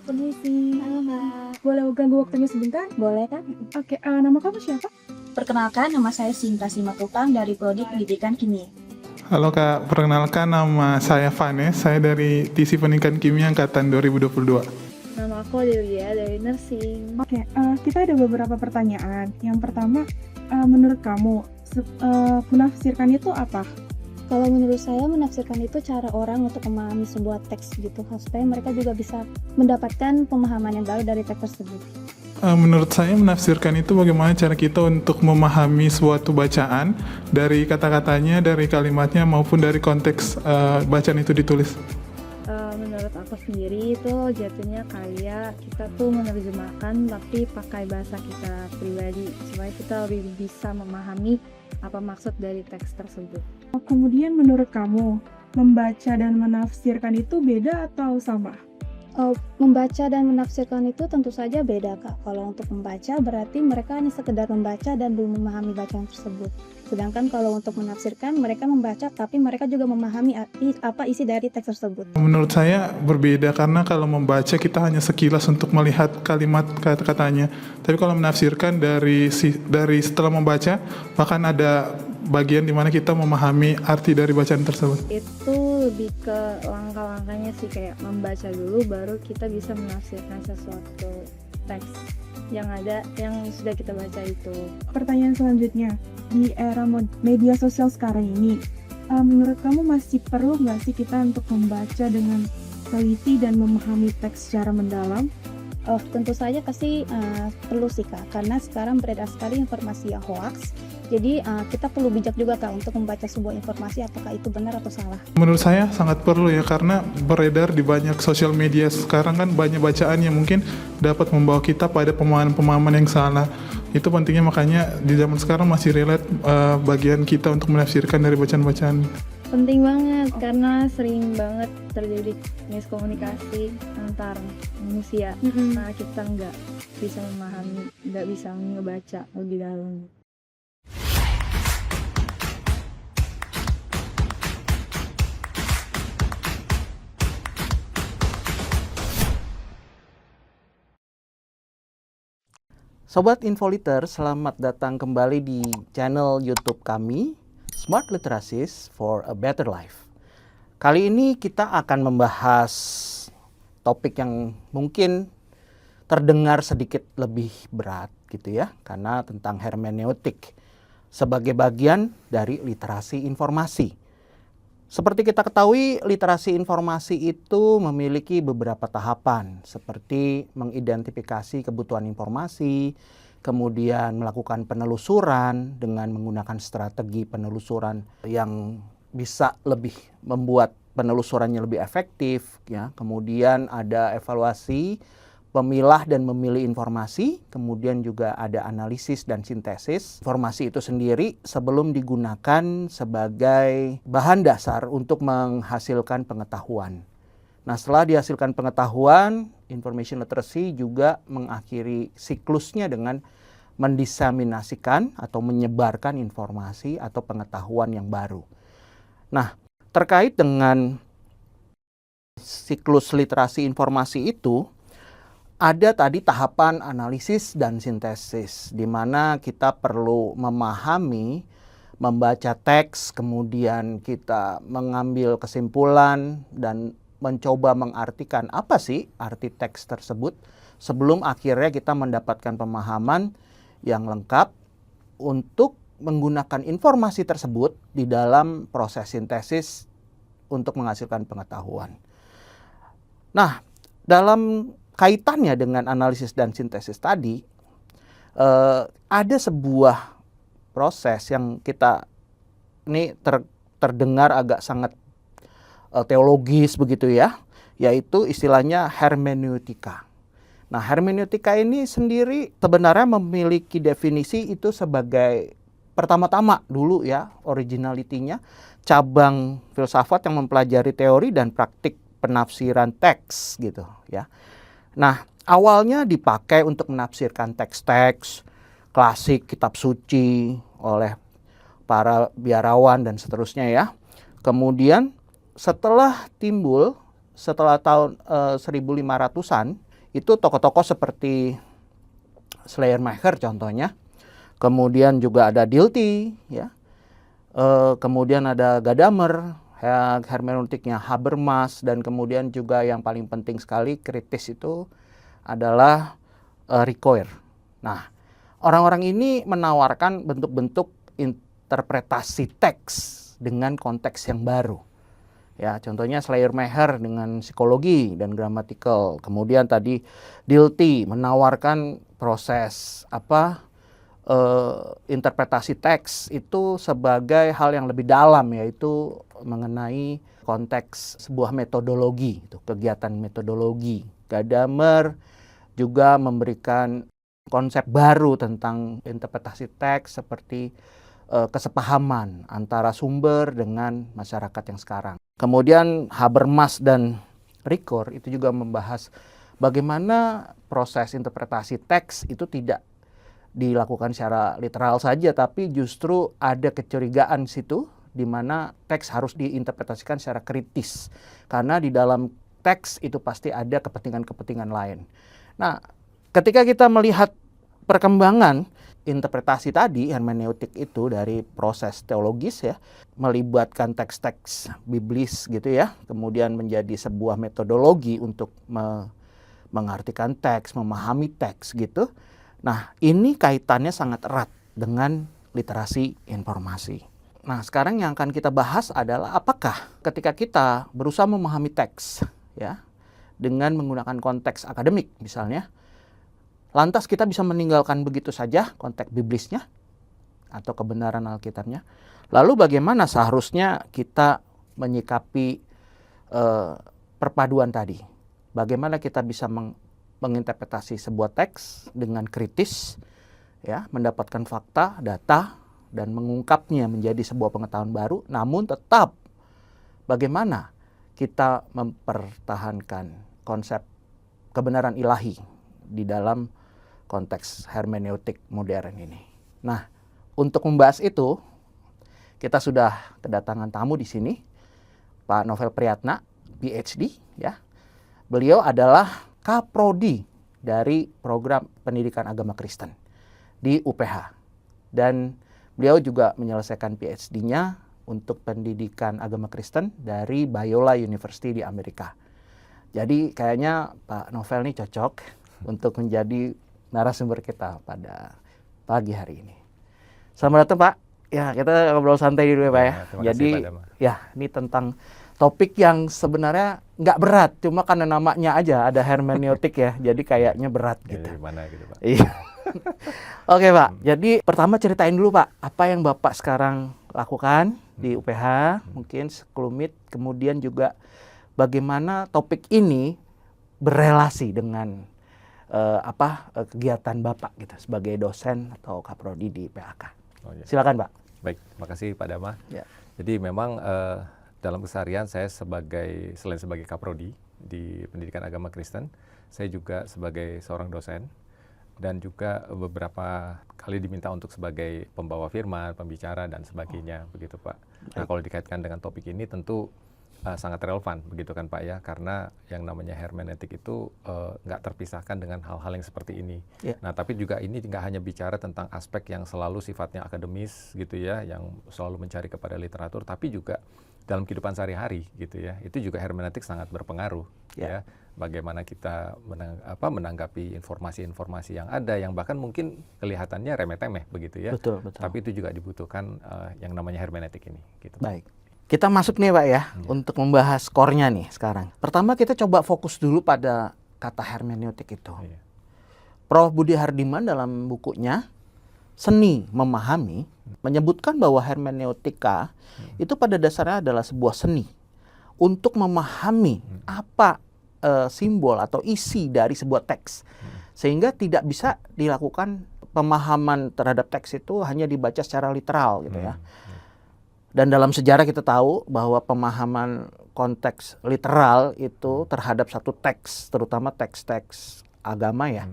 Permisi. Halo Mbak. Boleh ganggu waktunya sebentar? Boleh kan? Oke, nama kamu siapa? Perkenalkan, nama saya Sinta Simatupang dari Prodi Pendidikan Kimia. Halo Kak, perkenalkan nama saya Vanes, saya dari TC Pendidikan Kimia Angkatan 2022. Nama aku Delia dari nursing. Oke, kita ada beberapa pertanyaan. Yang pertama, menurut kamu, menafsirkan itu apa? Kalau menurut saya, menafsirkan itu cara orang untuk memahami sebuah teks gitu, supaya mereka juga bisa mendapatkan pemahaman yang baru dari teks tersebut. Menurut saya menafsirkan itu bagaimana cara kita untuk memahami suatu bacaan dari kata-katanya, dari kalimatnya maupun dari konteks bacaan itu ditulis. Menurut aku sendiri itu jatuhnya kayak kita tuh menerjemahkan tapi pakai bahasa kita pribadi supaya kita lebih bisa memahami apa maksud dari teks tersebut. Kemudian menurut kamu, membaca dan menafsirkan itu beda atau sama? Membaca dan menafsirkan itu tentu saja beda Kak. Kalau untuk membaca berarti mereka hanya sekedar membaca dan belum memahami bacaan tersebut. Sedangkan kalau untuk menafsirkan mereka membaca tapi mereka juga memahami apa isi dari teks tersebut. Menurut saya berbeda karena kalau membaca kita hanya sekilas untuk melihat kalimat kata-katanya. Tapi kalau menafsirkan dari setelah membaca bahkan ada bagian di mana kita memahami arti dari bacaan tersebut. Itu lebih ke langkah-langkahnya sih, kayak membaca dulu baru kita bisa menafsirkan sesuatu teks yang sudah kita baca itu. Pertanyaan selanjutnya, di era media sosial sekarang ini, menurut kamu masih perlu nggak sih kita untuk membaca dengan teliti dan memahami teks secara mendalam? Tentu saja pasti perlu sih Kak, karena sekarang beredar sekali informasi yang hoax. Jadi kita perlu bijak juga Kak untuk membaca sebuah informasi apakah itu benar atau salah. Menurut saya sangat perlu ya karena beredar di banyak sosial media sekarang kan banyak bacaan yang mungkin dapat membawa kita pada pemahaman-pemahaman yang salah. Itu pentingnya, makanya di zaman sekarang masih relate bagian kita untuk menafsirkan dari bacaan-bacaan. Penting banget karena sering banget terjadi miskomunikasi antar manusia. Nah, kita nggak bisa memahami, nggak bisa ngebaca lebih dalam. Sobat Infoliter, selamat datang kembali di channel YouTube kami, Smart Literacies for a Better Life. Kali ini kita akan membahas topik yang mungkin terdengar sedikit lebih berat gitu ya, karena tentang hermeneutik sebagai bagian dari literasi informasi. Seperti kita ketahui, literasi informasi itu memiliki beberapa tahapan, seperti mengidentifikasi kebutuhan informasi, kemudian melakukan penelusuran dengan menggunakan strategi penelusuran yang bisa lebih membuat penelusurannya lebih efektif, ya. Kemudian ada evaluasi, pemilah dan memilih informasi, kemudian juga ada analisis dan sintesis informasi itu sendiri sebelum digunakan sebagai bahan dasar untuk menghasilkan pengetahuan. Nah, setelah dihasilkan pengetahuan, information literacy juga mengakhiri siklusnya dengan mendiseminasikan atau menyebarkan informasi atau pengetahuan yang baru. Nah, terkait dengan siklus literasi informasi itu, ada tadi tahapan analisis dan sintesis, di mana kita perlu memahami, membaca teks, kemudian kita mengambil kesimpulan dan mencoba mengartikan apa sih arti teks tersebut sebelum akhirnya kita mendapatkan pemahaman yang lengkap untuk menggunakan informasi tersebut di dalam proses sintesis untuk menghasilkan pengetahuan. Nah, dalam kaitannya dengan analisis dan sintesis tadi, ada sebuah proses yang kita ini terdengar agak sangat teologis begitu ya, yaitu istilahnya hermeneutika. Nah, hermeneutika ini sendiri sebenarnya memiliki definisi itu sebagai pertama-tama dulu ya, originality-nya cabang filsafat yang mempelajari teori dan praktik penafsiran teks gitu ya. Nah, awalnya dipakai untuk menafsirkan teks-teks klasik, kitab suci oleh para biarawan dan seterusnya ya. Kemudian setelah timbul, setelah tahun 1500-an, itu tokoh-tokoh seperti Schleiermacher contohnya, kemudian juga ada Dilthey, ya, kemudian ada Gadamer, hermeneutiknya Habermas, dan kemudian juga yang paling penting sekali kritis itu adalah Ricoeur. Nah, orang-orang ini menawarkan bentuk-bentuk interpretasi teks dengan konteks yang baru. Ya, contohnya Schleiermacher dengan psikologi dan gramatikal. Kemudian tadi Dilthey menawarkan proses interpretasi teks itu sebagai hal yang lebih dalam, yaitu mengenai konteks sebuah metodologi, itu kegiatan metodologi. Gadamer juga memberikan konsep baru tentang interpretasi teks seperti kesepahaman antara sumber dengan masyarakat yang sekarang. Kemudian Habermas dan Ricoeur itu juga membahas bagaimana proses interpretasi teks itu tidak dilakukan secara literal saja, tapi justru ada kecurigaan situ di mana teks harus diinterpretasikan secara kritis. Karena di dalam teks itu pasti ada kepentingan-kepentingan lain. Nah, ketika kita melihat perkembangan interpretasi tadi, hermeneutik itu dari proses teologis ya, melibatkan teks-teks biblis gitu ya, kemudian menjadi sebuah metodologi untuk mengartikan teks, memahami teks gitu. Nah, ini kaitannya sangat erat dengan literasi informasi. Nah, sekarang yang akan kita bahas adalah apakah ketika kita berusaha memahami teks ya dengan menggunakan konteks akademik misalnya, lantas kita bisa meninggalkan begitu saja konteks biblisnya atau kebenaran Alkitabnya. Lalu bagaimana seharusnya kita menyikapi perpaduan tadi? Bagaimana kita bisa menginterpretasi sebuah teks dengan kritis, ya, mendapatkan fakta, data, dan mengungkapnya menjadi sebuah pengetahuan baru, namun tetap bagaimana kita mempertahankan konsep kebenaran ilahi di dalam konteks hermeneutik modern ini. Nah, untuk membahas itu, kita sudah kedatangan tamu di sini, Pak Novel Priyatna, PhD, ya. Beliau adalah Kaprodi dari program pendidikan agama Kristen di UPH. Dan beliau juga menyelesaikan PhD-nya untuk pendidikan agama Kristen dari Biola University di Amerika. Jadi kayaknya Pak Novel ini cocok untuk menjadi narasumber kita pada pagi hari ini. Selamat datang Pak. Ya, kita ngobrol santai dulu ya Pak ya. Jadi ya, ini tentang topik yang sebenarnya nggak berat, cuma karena namanya aja ada hermeneutik ya, jadi kayaknya berat gitu. Gimana gitu Pak? Iya. Oke Pak, jadi pertama ceritain dulu Pak, apa yang Bapak sekarang lakukan di UPH, mungkin sekelumit, kemudian juga bagaimana topik ini berelasi dengan kegiatan Bapak gitu sebagai dosen atau kaprodi di PAK. Oh, ya. Silakan Pak. Baik, makasih Pak Dama. Ya. Jadi memang dalam keseharian saya selain sebagai kaprodi di pendidikan agama Kristen, saya juga sebagai seorang dosen dan juga beberapa kali diminta untuk sebagai pembawa firman, pembicara dan sebagainya, begitu Pak. Nah, kalau dikaitkan dengan topik ini tentu sangat relevan, begitu kan Pak ya, karena yang namanya hermeneutik itu nggak terpisahkan dengan hal-hal yang seperti ini. Yeah. Nah, tapi juga ini nggak hanya bicara tentang aspek yang selalu sifatnya akademis gitu ya, yang selalu mencari kepada literatur, tapi juga dalam kehidupan sehari-hari gitu ya, itu juga hermeneutik sangat berpengaruh ya, bagaimana kita menanggapi informasi-informasi yang ada, yang bahkan mungkin kelihatannya remeh-temeh begitu ya. Betul, betul. Tapi itu juga dibutuhkan yang namanya hermeneutik ini. Gitu. Baik. Kita masuk nih Pak ya, untuk membahas core-nya nih sekarang. Pertama kita coba fokus dulu pada kata hermeneutik itu. Prof. Budi Hardiman dalam bukunya Seni Memahami menyebutkan bahwa hermeneutika itu pada dasarnya adalah sebuah seni untuk memahami apa simbol atau isi dari sebuah teks. Sehingga tidak bisa dilakukan pemahaman terhadap teks itu hanya dibaca secara literal gitu ya. Dan dalam sejarah kita tahu bahwa pemahaman konteks literal itu terhadap satu teks, terutama teks-teks agama ya,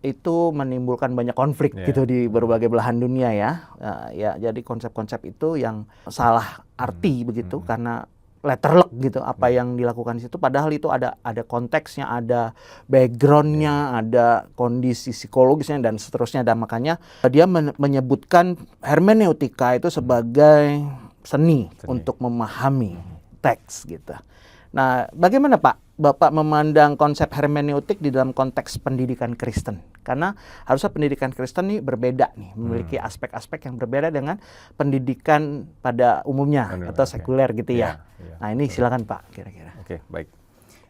itu menimbulkan banyak konflik gitu di berbagai belahan dunia ya. Ya, jadi konsep-konsep itu yang salah arti begitu karena letterlek gitu apa yang dilakukan di situ, padahal itu ada konteksnya, ada backgroundnya, ada kondisi psikologisnya dan seterusnya. Dan makanya dia menyebutkan hermeneutika itu sebagai seni untuk memahami teks gitu. Nah, bagaimana Pak Bapak memandang konsep hermeneutik di dalam konteks pendidikan Kristen? Karena harusnya pendidikan Kristen ini berbeda nih, memiliki aspek-aspek yang berbeda dengan pendidikan pada umumnya atau sekuler gitu ya. Nah, ini silakan Pak kira-kira. Oke, baik.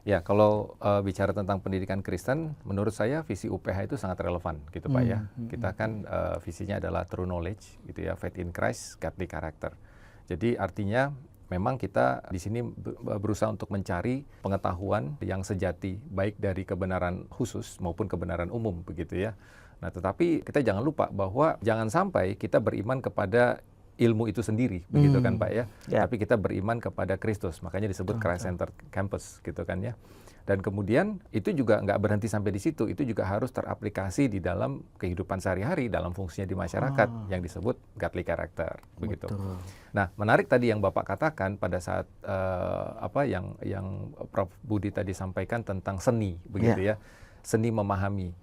Ya, kalau bicara tentang pendidikan Kristen, menurut saya visi UPH itu sangat relevan gitu Pak ya. Kita kan visinya adalah true knowledge gitu ya, faith in Christ, godly character. Jadi artinya memang kita di sini berusaha untuk mencari pengetahuan yang sejati, baik dari kebenaran khusus maupun kebenaran umum, begitu ya. Nah, tetapi kita jangan lupa bahwa jangan sampai kita beriman kepada ilmu itu sendiri, begitu kan Pak ya. Tapi kita beriman kepada Kristus, makanya disebut Christ-centered campus, gitu kan ya. Dan kemudian itu juga nggak berhenti sampai di situ, itu juga harus teraplikasi di dalam kehidupan sehari-hari, dalam fungsinya di masyarakat yang disebut godly character, begitu. Nah, menarik tadi yang Bapak katakan pada saat yang Prof Budi tadi sampaikan tentang seni, begitu ya, seni memahami.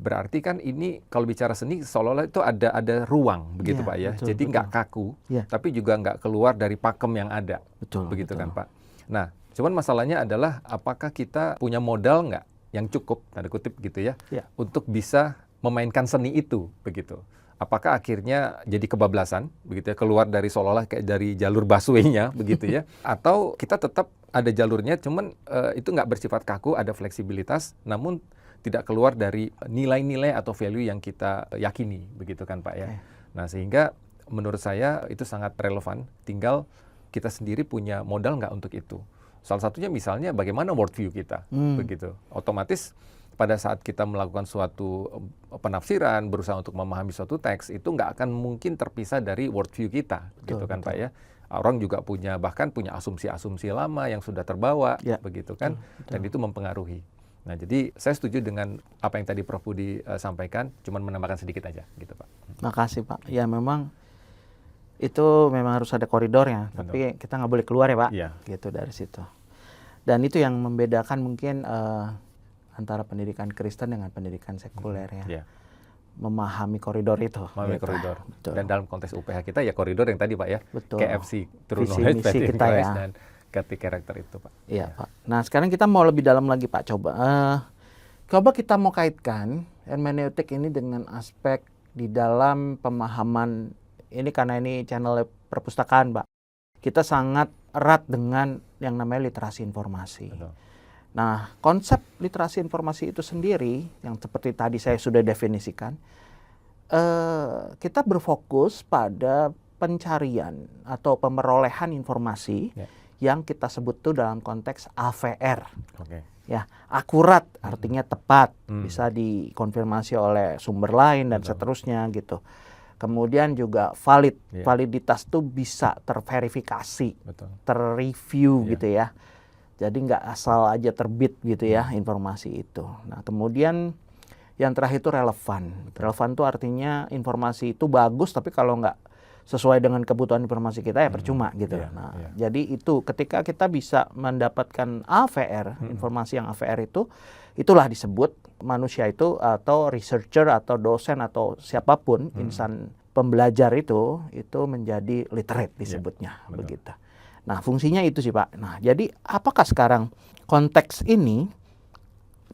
Berarti kan ini kalau bicara seni seolah-olah itu ada ruang, begitu Pak ya. Jadi nggak kaku, tapi juga nggak keluar dari pakem yang ada, begitu kan Pak. Nah, cuman masalahnya adalah apakah kita punya modal nggak yang cukup, tanda kutip gitu ya, untuk bisa memainkan seni itu, begitu. Apakah akhirnya jadi kebablasan, begitu ya, keluar dari seolah-olah kayak dari jalur busway-nya, begitu ya, atau kita tetap ada jalurnya, cuman itu nggak bersifat kaku, ada fleksibilitas, namun tidak keluar dari nilai-nilai atau value yang kita yakini, begitu kan Pak ya. Nah, sehingga menurut saya itu sangat relevan, tinggal kita sendiri punya modal nggak untuk itu. Salah satunya misalnya bagaimana worldview kita, begitu. Otomatis pada saat kita melakukan suatu penafsiran, berusaha untuk memahami suatu teks, itu nggak akan mungkin terpisah dari worldview kita, gitu kan Pak ya. Orang juga bahkan punya asumsi-asumsi lama yang sudah terbawa, begitu kan, dan itu mempengaruhi. Nah, jadi saya setuju dengan apa yang tadi Prof Budi sampaikan, cuman menambahkan sedikit aja, gitu Pak. Makasih Pak. Ya memang itu memang harus ada koridornya, tapi kita nggak boleh keluar ya Pak, gitu dari situ. Dan itu yang membedakan mungkin antara pendidikan Kristen dengan pendidikan sekuler ya. Memahami koridor itu. Memahami koridor. Dan dalam konteks UPH kita ya koridor yang tadi Pak ya, KFC, True Visi Knowledge, misi Faith in kita Christ, ya. dan godly character itu Pak. Iya Pak. Nah sekarang kita mau lebih dalam lagi Pak, coba kita mau kaitkan hermeneutik ini dengan aspek di dalam pemahaman ini, karena ini channel perpustakaan Pak. Kita sangat erat dengan yang namanya literasi informasi. Betul. Nah, konsep literasi informasi itu sendiri, yang seperti tadi saya sudah definisikan, kita berfokus pada pencarian atau pemerolehan informasi yang kita sebut tuh dalam konteks AVR. Ya, akurat artinya tepat, bisa dikonfirmasi oleh sumber lain dan seterusnya gitu. Kemudian juga valid, validitas tuh bisa terverifikasi, terreview gitu ya. Jadi nggak asal aja terbit gitu ya informasi itu. Nah kemudian yang terakhir itu relevan. Relevan tuh artinya informasi itu bagus, tapi kalau nggak sesuai dengan kebutuhan informasi kita ya percuma gitu. Jadi itu ketika kita bisa mendapatkan AVR, informasi yang AVR itu, itulah disebut manusia itu atau researcher atau dosen atau siapapun insan pembelajar itu menjadi literate disebutnya begitu. Nah, fungsinya itu sih Pak. Nah, jadi apakah sekarang konteks ini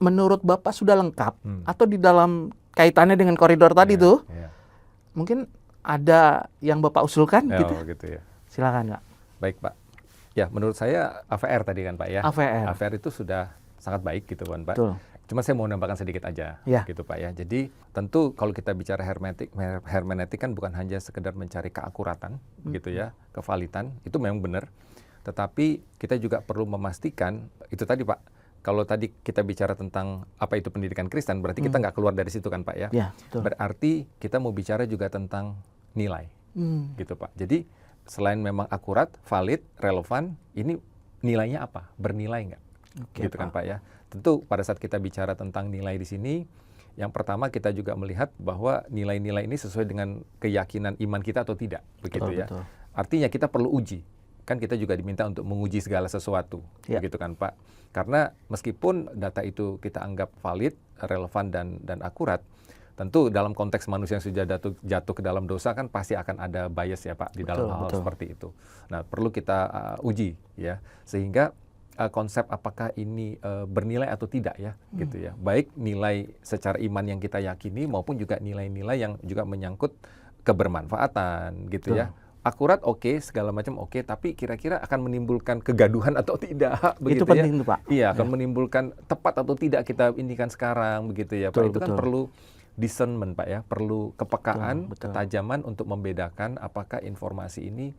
menurut Bapak sudah lengkap atau di dalam kaitannya dengan koridor tadi tuh mungkin ada yang Bapak usulkan gitu? Ya. Silakan Pak. Baik Pak. Ya, menurut saya AVR tadi kan Pak ya. AVR itu sudah sangat baik gitu kan Pak. Betul. Cuma saya mau nambahkan sedikit aja, gitu Pak ya. Jadi tentu kalau kita bicara hermeneutik kan bukan hanya sekedar mencari keakuratan, gitu ya, kevalitan, itu memang benar. Tetapi kita juga perlu memastikan, itu tadi Pak, kalau tadi kita bicara tentang apa itu pendidikan Kristen, berarti kita nggak keluar dari situ kan Pak ya. Betul. Berarti kita mau bicara juga tentang nilai, gitu Pak. Jadi selain memang akurat, valid, relevan, ini nilainya apa? Bernilai nggak? Gitu kan Pak ya. Tentu pada saat kita bicara tentang nilai di sini, yang pertama kita juga melihat bahwa nilai-nilai ini sesuai dengan keyakinan iman kita atau tidak, begitu ya. Artinya kita perlu uji kan kita juga diminta untuk menguji segala sesuatu, Ya. begitu kan Pak? Karena meskipun data itu kita anggap valid, relevan dan akurat, tentu dalam konteks manusia yang sudah jatuh ke dalam dosa kan pasti akan ada bias ya Pak di dalam hal Betul. seperti itu. Nah, perlu kita uji ya, sehingga konsep apakah ini bernilai atau tidak ya, gitu ya. Baik nilai secara iman yang kita yakini maupun juga nilai-nilai yang juga menyangkut kebermanfaatan, gitu ya. Akurat oke, segala macam oke, tapi kira-kira akan menimbulkan kegaduhan atau tidak, begitu Itu penting ya. tuh Pak. Iya, akan menimbulkan tepat atau tidak kita indikan sekarang, begitu ya Pak. Betul, Itu kan betul. perlu discernment Pak ya, perlu kepekaan, Betul. ketajaman untuk membedakan apakah informasi ini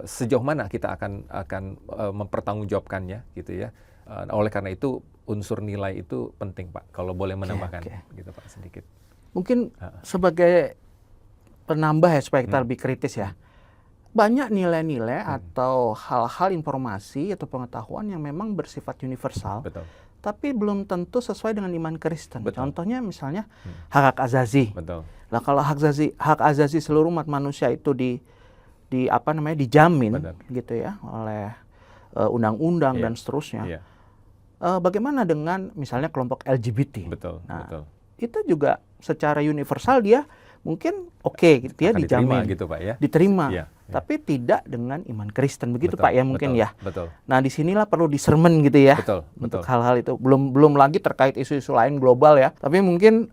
sejauh mana kita akan mempertanggungjawabkannya, gitu ya. Oleh karena itu unsur nilai itu penting Pak. Kalau boleh menambahkan, gitu Pak sedikit. Mungkin sebagai penambah ya supaya kita lebih kritis ya. Banyak nilai-nilai atau hal-hal informasi atau pengetahuan yang memang bersifat universal, Betul. tapi belum tentu sesuai dengan iman Kristen. Betul. Contohnya misalnya hak azazi. Betul. Nah, kalau hak azazi seluruh umat manusia itu dijamin Benar. gitu ya oleh undang-undang Iya. dan seterusnya. Iya, Bagaimana dengan misalnya kelompok LGBT? betul, Nah, betul. itu juga secara universal dia mungkin oke, dia Akan diterima dijamin, gitu Pak ya. diterima, Iya, iya. tapi tidak dengan iman Kristen begitu Betul, Pak ya mungkin betul, ya. Betul. Nah disinilah perlu discernment gitu ya Betul, untuk betul. hal-hal itu. Belum lagi terkait isu-isu lain global ya. Tapi mungkin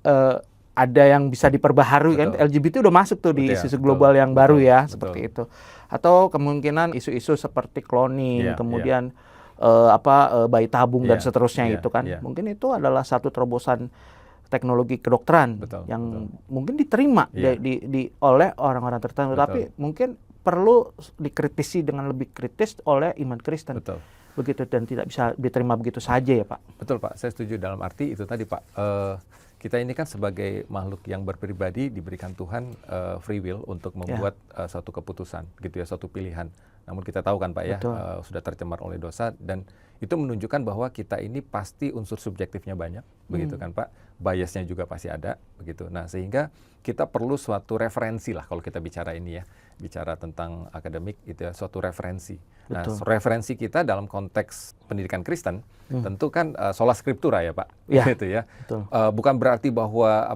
ada yang bisa diperbaharui kan. Betul. LGBT udah masuk tuh di Betul, isu betul, global yang baru betul, ya betul. seperti itu. Atau kemungkinan isu-isu seperti cloning, Iya, kemudian bayi tabung dan Iya, seterusnya iya, itu kan. iya. Mungkin itu adalah satu terobosan teknologi kedokteran Betul, yang mungkin diterima Iya. oleh orang-orang tertentu, Betul. tapi mungkin perlu dikritisi dengan lebih kritis oleh iman Kristen. Betul. Begitu dan tidak bisa diterima begitu saja ya Pak. Betul Pak, saya setuju dalam arti itu tadi Pak. Kita ini kan sebagai makhluk yang berpribadi diberikan Tuhan free will untuk membuat suatu keputusan, gitu ya, suatu pilihan. Namun kita tahu kan Pak ya, Betul. sudah tercemar oleh dosa dan itu menunjukkan bahwa kita ini pasti unsur subjektifnya banyak, begitu kan Pak. Biasnya juga pasti ada, begitu. Nah sehingga kita perlu suatu referensi lah kalau kita bicara ini ya, bicara tentang akademik itu ya, suatu referensi. Nah Betul. referensi kita dalam konteks pendidikan Kristen tentu kan sola scriptura ya Pak, Ya, gitu ya. betul. Bukan berarti bahwa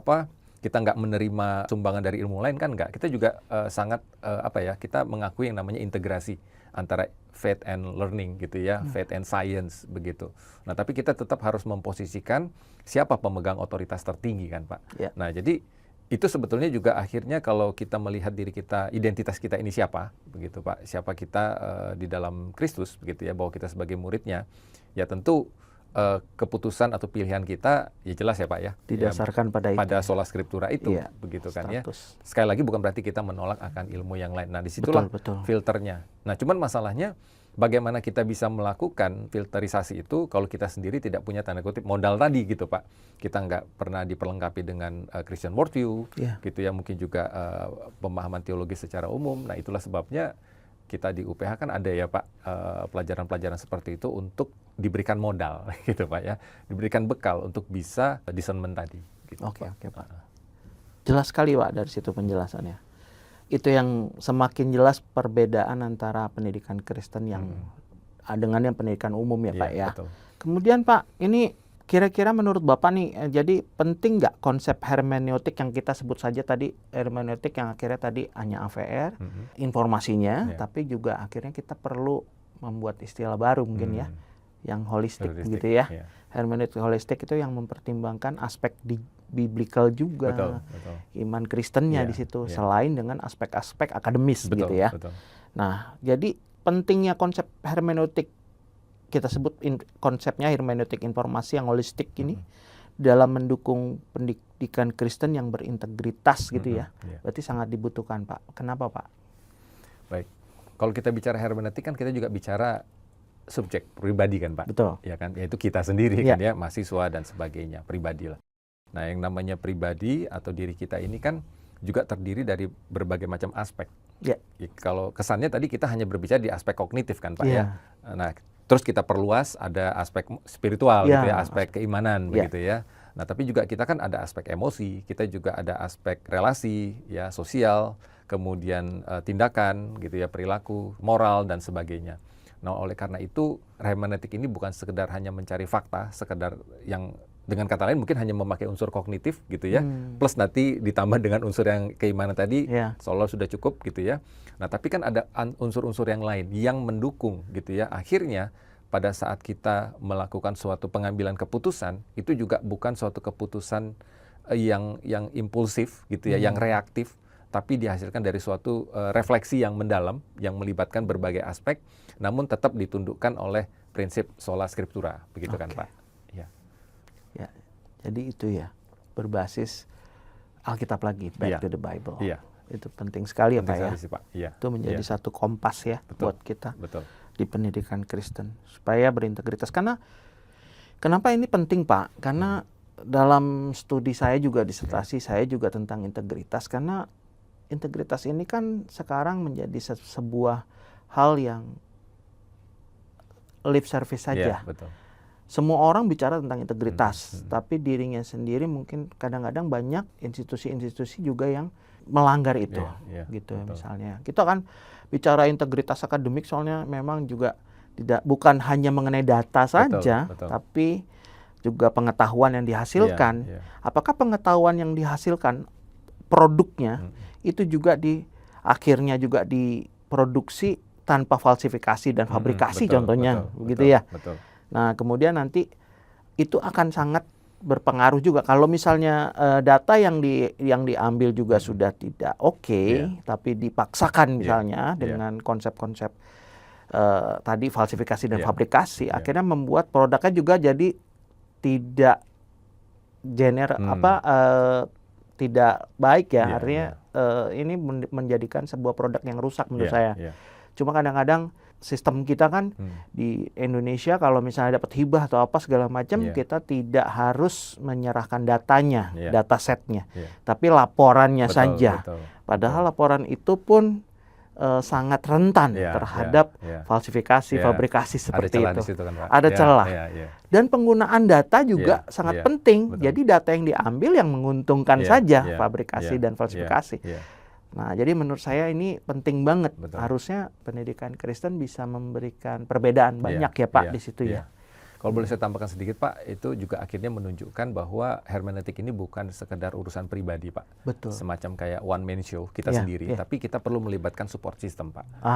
kita nggak menerima sumbangan dari ilmu lain, kan nggak. Kita juga sangat kita mengakui yang namanya integrasi antara faith and learning gitu ya, faith and science begitu. Nah tapi kita tetap harus memposisikan siapa pemegang otoritas tertinggi kan Pak. Ya. Nah jadi itu sebetulnya juga akhirnya kalau kita melihat diri kita, identitas kita ini siapa begitu Pak, siapa kita di dalam Kristus begitu ya, bahwa kita sebagai muridnya, ya tentu keputusan atau pilihan kita ya jelas ya Pak ya, Didasarkan pada itu. pada sola scriptura itu, Iya, begitu kan ya. status. Sekali lagi bukan berarti kita menolak akan ilmu yang lain. Nah disitulah Betul. filternya. Nah cuman masalahnya bagaimana kita bisa melakukan filterisasi itu kalau kita sendiri tidak punya tanda kutip modal tadi gitu Pak. Kita nggak pernah diperlengkapi dengan Christian worldview, Iya. gitu ya, mungkin juga pemahaman teologi secara umum. Nah itulah sebabnya kita di UPH kan ada ya Pak pelajaran-pelajaran seperti itu untuk diberikan modal gitu Pak ya, diberikan bekal untuk bisa discernment tadi. Gitu, Oke Pak. Jelas sekali Pak dari situ penjelasannya. Itu yang semakin jelas perbedaan antara pendidikan Kristen yang dengan yang pendidikan umum ya Pak ya. Betul. Kemudian Pak, ini kira-kira menurut Bapak nih, jadi penting nggak konsep hermeneutik yang kita sebut saja tadi, hermeneutik yang akhirnya tadi hanya AVR, informasinya, Iya. tapi juga akhirnya kita perlu membuat istilah baru mungkin ya, yang holistik Holistik, gitu ya. iya. Hermeneutik holistik itu yang mempertimbangkan aspek biblical juga, Betul. iman Kristennya Iya, di situ, iya. selain dengan aspek-aspek akademis Betul, gitu ya. betul. Nah, jadi pentingnya konsep hermeneutik, kita sebut konsepnya hermeneutik informasi yang holistik ini dalam mendukung pendidikan Kristen yang berintegritas gitu ya. Iya. Berarti sangat dibutuhkan Pak. Kenapa Pak? Baik. Kalau kita bicara hermeneutik kan kita juga bicara subjek pribadi kan Pak. Betul. Ya kan, yaitu kita sendiri Iya. kan ya, mahasiswa dan sebagainya, pribadi lah. Nah, yang namanya pribadi atau diri kita ini kan juga terdiri dari berbagai macam aspek. Ya. Kalau kesannya tadi kita hanya berbicara di aspek kognitif kan Pak Iya. ya. Nah, terus kita perluas ada aspek spiritual Ya. gitu ya, aspek keimanan Ya. begitu ya. Nah, tapi juga kita kan ada aspek emosi, kita juga ada aspek relasi ya, sosial, kemudian tindakan gitu ya, perilaku, moral dan sebagainya. Nah, oleh karena itu hermeneutik ini bukan sekedar hanya mencari fakta, sekedar yang dengan kata lain mungkin hanya memakai unsur kognitif gitu ya, plus nanti ditambah dengan unsur yang keimanan tadi, seolah sudah cukup gitu ya. Nah, tapi kan ada unsur-unsur yang lain yang mendukung gitu ya. Akhirnya pada saat kita melakukan suatu pengambilan keputusan, itu juga bukan suatu keputusan yang impulsif gitu ya, yang reaktif, tapi dihasilkan dari suatu refleksi yang mendalam, yang melibatkan berbagai aspek, namun tetap ditundukkan oleh prinsip sola scriptura, begitu kan Pak? Ya, jadi itu ya, berbasis Alkitab lagi, back to the Bible. Itu penting sekali ya Pak ya. Sekali sih, Pak. Itu menjadi satu kompas ya buat kita di pendidikan Kristen supaya berintegritas. Karena kenapa ini penting Pak? Karena dalam studi saya juga disertasi saya juga tentang integritas, karena integritas ini kan sekarang menjadi sebuah hal yang lip service saja. Semua orang bicara tentang integritas, tapi dirinya sendiri mungkin kadang-kadang banyak institusi-institusi juga yang melanggar itu, gitu ya. Misalnya kita kan bicara integritas akademik, soalnya memang juga bukan hanya mengenai data saja, tapi juga pengetahuan yang dihasilkan. Apakah pengetahuan yang dihasilkan produknya itu juga akhirnya juga diproduksi tanpa falsifikasi dan fabrikasi, contohnya, begitu ya. Nah, kemudian nanti itu akan sangat berpengaruh juga kalau misalnya data yang diambil juga sudah tidak tapi dipaksakan misalnya dengan konsep-konsep tadi falsifikasi dan fabrikasi, akhirnya membuat produknya juga jadi tidak tidak baik ya. Artinya ini menjadikan sebuah produk yang rusak menurut saya. Cuma kadang-kadang sistem kita kan di Indonesia kalau misalnya dapat hibah atau apa segala macam, kita tidak harus menyerahkan datanya, data setnya, tapi laporannya saja. Padahal laporan itu pun sangat rentan terhadap falsifikasi, fabrikasi seperti itu. Ada celah. Dan penggunaan data juga sangat penting. Jadi data yang diambil yang menguntungkan saja fabrikasi dan falsifikasi. Nah, jadi menurut saya ini penting banget. Harusnya pendidikan Kristen bisa memberikan perbedaan banyak ya Pak di situ ya. Kalau boleh saya tambahkan sedikit Pak, itu juga akhirnya menunjukkan bahwa hermeneutik ini bukan sekedar urusan pribadi Pak. Semacam kayak one man show kita sendiri, tapi kita perlu melibatkan support system Pak.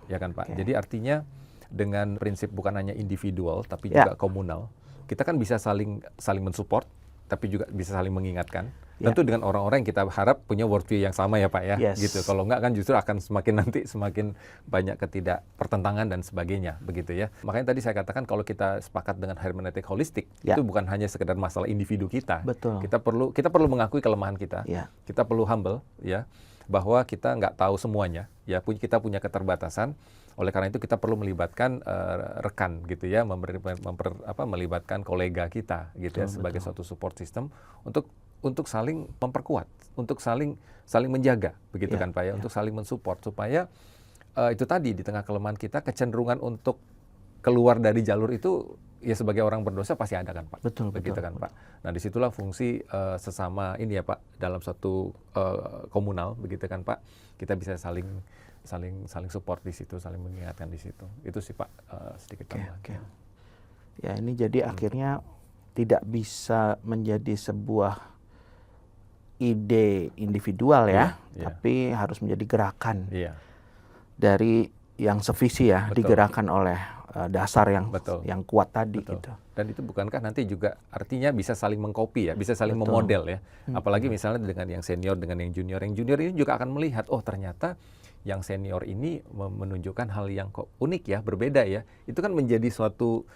Ya kan Pak. Jadi artinya dengan prinsip bukan hanya individual tapi juga komunal, kita kan bisa saling mensupport, tapi juga bisa saling mengingatkan. Tentu dengan orang-orang yang kita harap punya worldview yang sama ya Pak ya, gitu. Kalau enggak kan justru akan semakin banyak ketidakpertentangan dan sebagainya, begitu ya. Makanya tadi saya katakan kalau kita sepakat dengan hermeneutik holistik, itu bukan hanya sekedar masalah individu kita. Kita perlu mengakui kelemahan kita. Kita perlu humble ya, bahwa kita nggak tahu semuanya ya, kita punya keterbatasan. Oleh karena itu kita perlu melibatkan rekan gitu ya, melibatkan kolega kita gitu ya, sebagai suatu support system untuk saling memperkuat, untuk saling menjaga, begitu kan Pak ya, untuk saling mensupport supaya itu tadi di tengah kelemahan kita kecenderungan untuk keluar dari jalur itu ya sebagai orang berdosa pasti ada kan Pak, begitu kan Pak. Nah disitulah fungsi sesama ini ya Pak dalam suatu komunal, begitu kan Pak, kita bisa saling support di situ, saling mengingatkan di situ. Itu sih Pak sedikit tambahan. Ya ini jadi akhirnya tidak bisa menjadi sebuah ide individual ya, tapi harus menjadi gerakan dari yang sevisi ya, digerakkan oleh dasar yang kuat tadi gitu. Dan itu bukankah nanti juga artinya bisa saling mengcopy ya, bisa saling memodel ya. Apalagi misalnya dengan yang senior dengan yang junior ini juga akan melihat, oh ternyata yang senior ini menunjukkan hal yang kok unik ya, berbeda ya. Itu kan menjadi suatu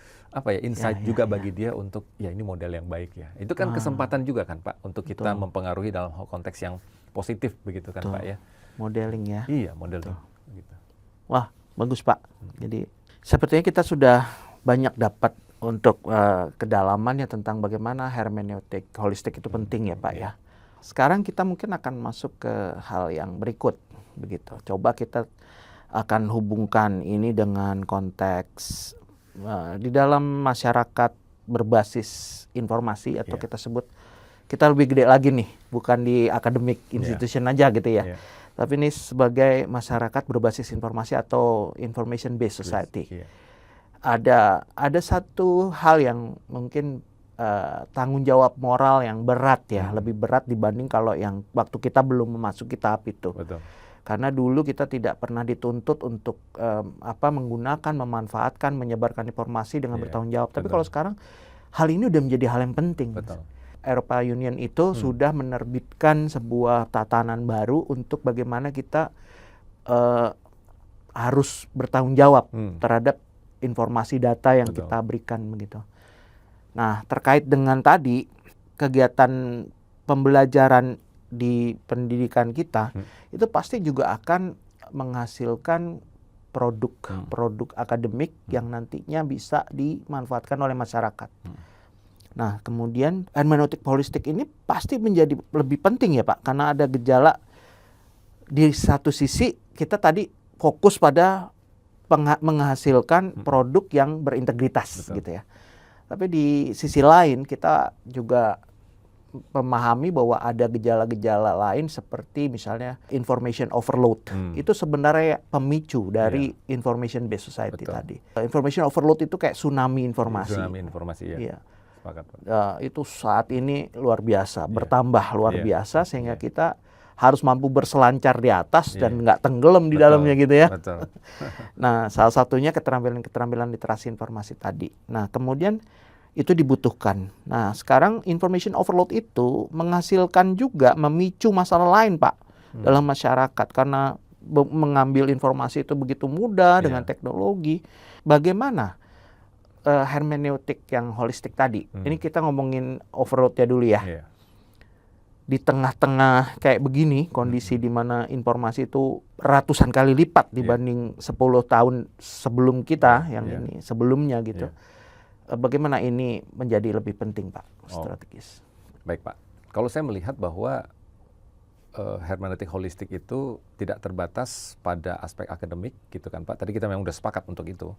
insight juga bagi dia untuk ya ini model yang baik ya. Itu kan kesempatan juga kan Pak untuk kita mempengaruhi dalam konteks yang positif, begitu kan Pak ya. Modeling ya. Iya, modeling gitu. Wah, bagus Pak. Jadi sepertinya kita sudah banyak dapat untuk kedalamannya tentang bagaimana hermeneutik holistik itu penting ya Pak ya. Sekarang kita mungkin akan masuk ke hal yang berikut, begitu. Coba kita akan hubungkan ini dengan konteks di dalam masyarakat berbasis informasi atau kita sebut, kita lebih gede lagi nih, bukan di akademik institution aja gitu ya. tapi ini sebagai masyarakat berbasis informasi atau information based society. Iya. Ada satu hal yang mungkin tanggung jawab moral yang berat ya, lebih berat dibanding kalau yang waktu kita belum memasuki tahap itu. Betul. Karena dulu kita tidak pernah dituntut untuk menggunakan, memanfaatkan, menyebarkan informasi dengan Iya, bertanggung jawab. Tapi betul. kalau sekarang hal ini udah menjadi hal yang penting. Betul. Eropa Union itu sudah menerbitkan sebuah tatanan baru untuk bagaimana kita harus bertanggung jawab terhadap informasi data yang Betul. kita berikan begitu. Nah, terkait dengan tadi kegiatan pembelajaran di pendidikan kita itu pasti juga akan menghasilkan produk akademik yang nantinya bisa dimanfaatkan oleh masyarakat. Nah, kemudian hermeneutik holistik ini pasti menjadi lebih penting ya Pak, karena ada gejala di satu sisi kita tadi fokus pada menghasilkan produk yang berintegritas. Betul. Gitu ya. Tapi di sisi lain kita juga memahami bahwa ada gejala-gejala lain seperti misalnya information overload. Itu sebenarnya pemicu dari information based society Betul. tadi. Information overload itu kayak tsunami informasi. Tsunami informasi ya. Iya. Sepakat, Pak. Itu saat ini luar biasa, bertambah luar Iya. biasa sehingga Iya. kita harus mampu berselancar di atas Iya. dan nggak tenggelam di Betul. dalamnya gitu ya. Betul. Nah, salah satunya keterampilan literasi informasi tadi. Nah, kemudian itu dibutuhkan. Nah, sekarang information overload itu menghasilkan juga memicu masalah lain, Pak, dalam masyarakat karena mengambil informasi itu begitu mudah dengan teknologi. Bagaimana hermeneutik yang holistik tadi? Ini kita ngomongin overload-nya dulu ya. Iya. Di tengah-tengah kayak begini, kondisi di mana informasi itu ratusan kali lipat dibanding 10 tahun sebelum kita, yang ini sebelumnya gitu. Bagaimana ini menjadi lebih penting, Pak, strategis? Baik, Pak. Kalau saya melihat bahwa hermeneutik holistik itu tidak terbatas pada aspek akademik, gitu kan, Pak. Tadi kita memang sudah sepakat untuk itu.